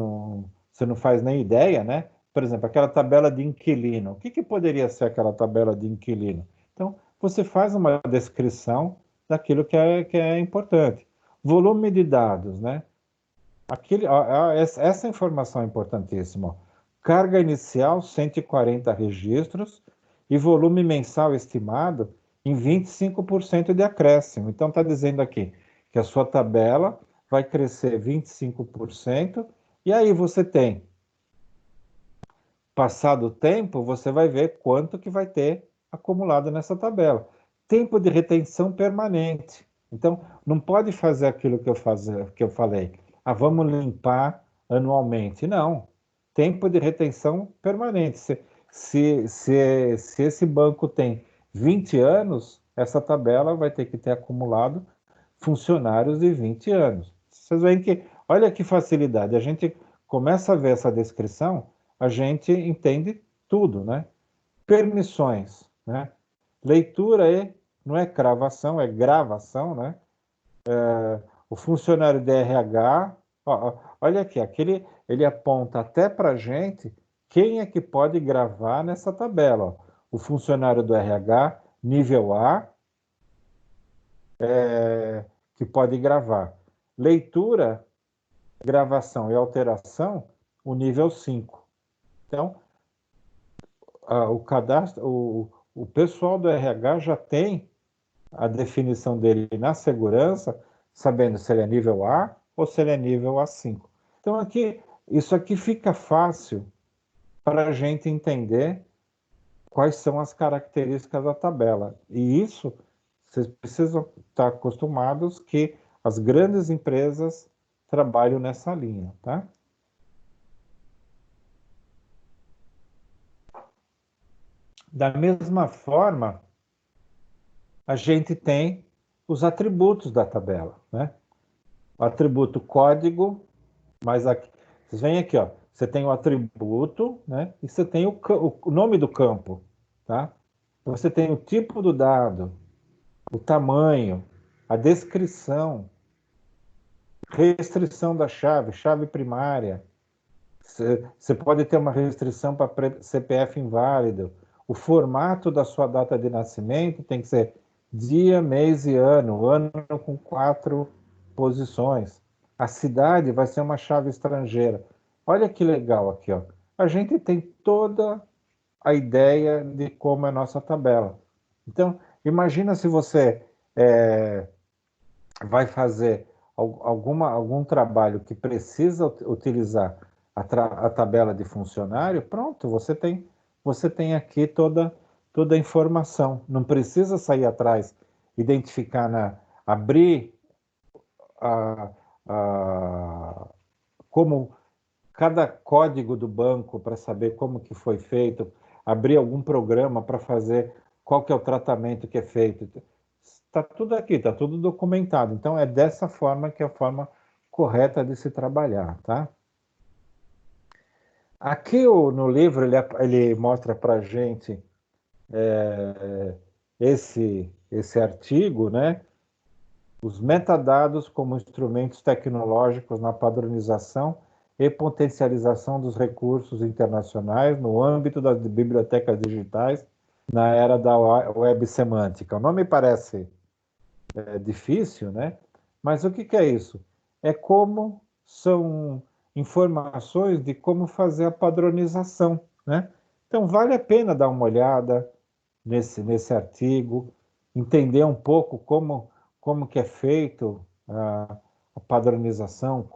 você não faz nem ideia, né? Por exemplo, aquela tabela de inquilino. O que poderia ser aquela tabela de inquilino? Então, você faz uma descrição daquilo que é importante. Volume de dados, né? Essa informação é importantíssima. Ó. Carga inicial, 140 registros, e volume mensal estimado em 25% de acréscimo. Então, está dizendo aqui que a sua tabela vai crescer 25%, e aí você tem, passado o tempo, você vai ver quanto que vai ter acumulado nessa tabela. Tempo de retenção permanente. Então, não pode fazer aquilo que eu falei. Vamos limpar anualmente. Não. Tempo de retenção permanente. Se esse banco tem 20 anos, essa tabela vai ter que ter acumulado funcionários de 20 anos. Vocês veem que, olha que facilidade. A gente começa a ver essa descrição, a gente entende tudo, né? Permissões, né? Leitura não é cravação, é gravação, né? O funcionário de RH, olha aqui, ele aponta até para a gente quem é que pode gravar nessa tabela. Ó. O funcionário do RH, nível A, que pode gravar. Leitura, gravação e alteração, o nível 5. Então, o cadastro, o pessoal do RH já tem a definição dele na segurança, sabendo se ele é nível A ou se ele é nível A5. Então, isso aqui fica fácil para a gente entender quais são as características da tabela. E isso, vocês precisam estar acostumados que as grandes empresas trabalham nessa linha, tá? Da mesma forma, a gente tem os atributos da tabela, né? O atributo código, mas aqui, vocês veem aqui, ó, você tem o atributo, né? E você tem o nome do campo, tá? Você tem o tipo do dado, o tamanho, a descrição, restrição da chave primária. Você pode ter uma restrição para CPF inválido. O formato da sua data de nascimento tem que ser dia, mês e ano com 4 posições. A cidade vai ser uma chave estrangeira. Olha que legal aqui, ó. A gente tem toda a ideia de como é a nossa tabela. Então, imagina se você vai fazer algum trabalho que precisa utilizar a tabela de funcionário, pronto, você tem aqui toda toda a informação. Não precisa sair atrás, identificar, abrir como cada código do banco para saber como que foi feito, abrir algum programa para fazer qual que é o tratamento que é feito. Está tudo aqui, está tudo documentado. Então, é dessa forma que é a forma correta de se trabalhar, tá? Aqui no livro ele mostra para a gente esse artigo, né? Os metadados como instrumentos tecnológicos na padronização e potencialização dos recursos internacionais no âmbito das bibliotecas digitais na era da web semântica. O nome parece difícil, né? Mas o que é isso? É como são informações de como fazer a padronização, né? Então, vale a pena dar uma olhada nesse artigo, entender um pouco como que é feito a padronização,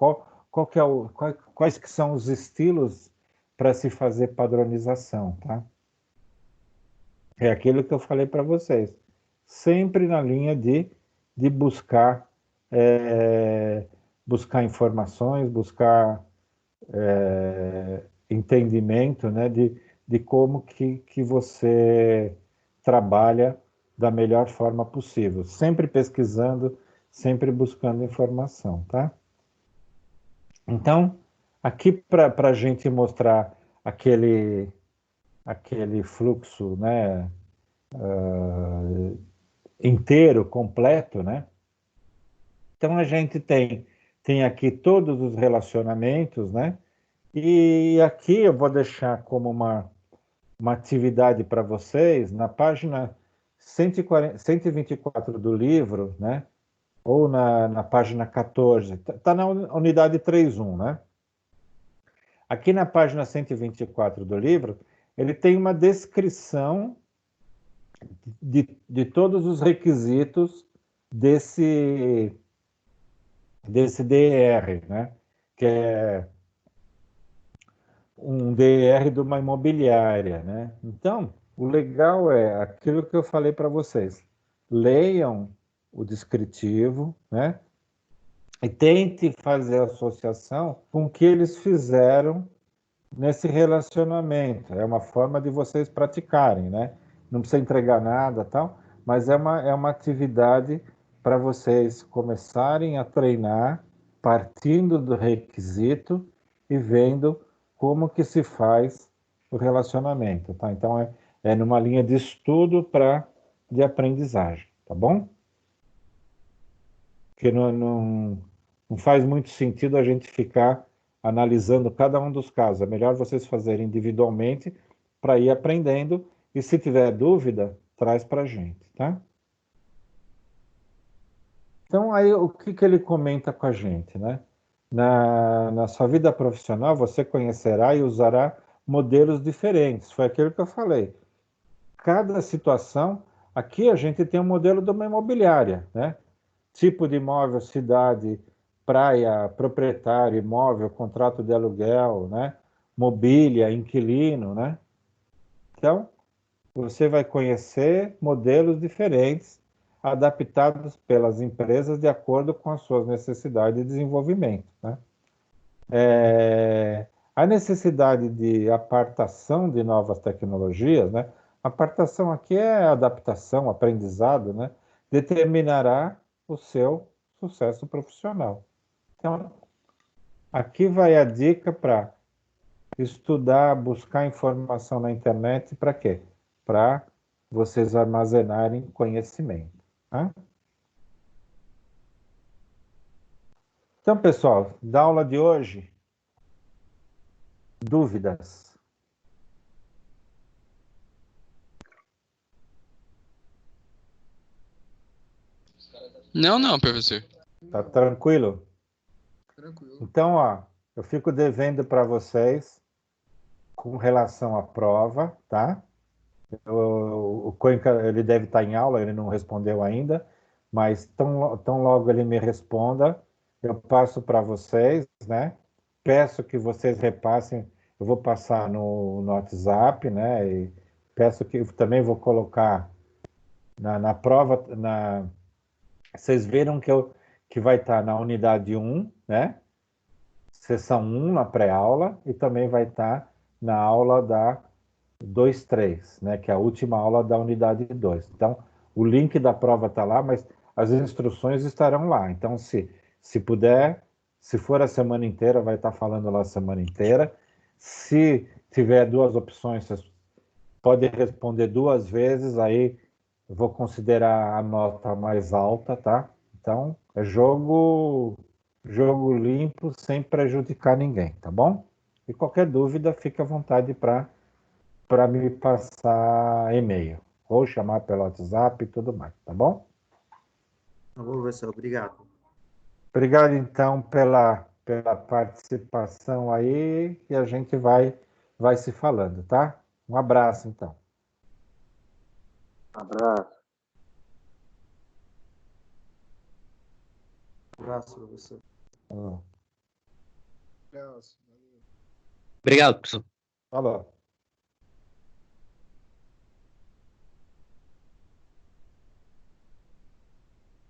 quais que são os estilos para se fazer padronização, tá? É aquilo que eu falei para vocês. Sempre na linha de buscar informações, buscar entendimento, né, de como que você trabalha da melhor forma possível, sempre pesquisando, sempre buscando informação, tá? Então, aqui para a gente mostrar aquele fluxo, né, inteiro, completo, né? Então, a gente tem aqui todos os relacionamentos, né? E aqui eu vou deixar como uma atividade para vocês, na página 124 do livro, né? Ou na página 14, está na unidade 3.1, né? Aqui na página 124 do livro, ele tem uma descrição de todos os requisitos desse DER, né? Que é um DER de uma imobiliária, né? Então, o legal é aquilo que eu falei para vocês. Leiam o descritivo, né? E tente fazer associação com o que eles fizeram nesse relacionamento. É uma forma de vocês praticarem, né? Não precisa entregar nada, tal, mas é uma atividade para vocês começarem a treinar partindo do requisito e vendo como que se faz o relacionamento, tá? Então, é numa linha de estudo de aprendizagem, tá bom? Porque não faz muito sentido a gente ficar analisando cada um dos casos. É melhor vocês fazerem individualmente para ir aprendendo e se tiver dúvida, traz para a gente, tá? Então, aí o que ele comenta com a gente, né? Na sua vida profissional, você conhecerá e usará modelos diferentes. Foi aquilo que eu falei. Cada situação, aqui a gente tem um modelo de uma imobiliária, né? Tipo de imóvel, cidade, praia, proprietário, imóvel, contrato de aluguel, né? Mobília, inquilino, né? Então, você vai conhecer modelos diferentes adaptados pelas empresas de acordo com as suas necessidades de desenvolvimento, né? A necessidade de apartação de novas tecnologias, né? Apartação aqui é adaptação, aprendizado, né? Determinará o seu sucesso profissional. Então, aqui vai a dica para estudar, buscar informação na internet, para quê? Para vocês armazenarem conhecimento, tá? Então, pessoal, da aula de hoje, dúvidas? Não, professor. Tá tranquilo? Tranquilo. Então, ó, eu fico devendo para vocês com relação à prova, tá? O Cuenca, ele deve estar em aula, ele não respondeu ainda, mas tão logo ele me responda, eu passo para vocês, né? Peço que vocês repassem, eu vou passar no WhatsApp, né? E peço que eu também vou colocar na prova, vocês viram que vai estar na unidade 1, né? Sessão 1 na pré-aula, e também vai estar na aula da 2.3, né? Que é a última aula da unidade 2. Então, o link da prova está lá, mas as instruções estarão lá. Então, se puder, se for a semana inteira, vai estar falando lá a semana inteira. Se tiver duas opções, vocês podem responder 2 vezes, aí eu vou considerar a nota mais alta, tá? Então, é jogo limpo, sem prejudicar ninguém, tá bom? E qualquer dúvida, fique à vontade para me passar e-mail, ou chamar pelo WhatsApp e tudo mais, tá bom? Tá bom, professor, obrigado. Obrigado, então, pela participação aí, e a gente vai se falando, tá? Um abraço, então. Abraço. Abraço, professor. Falou. Obrigado, professor. Falou.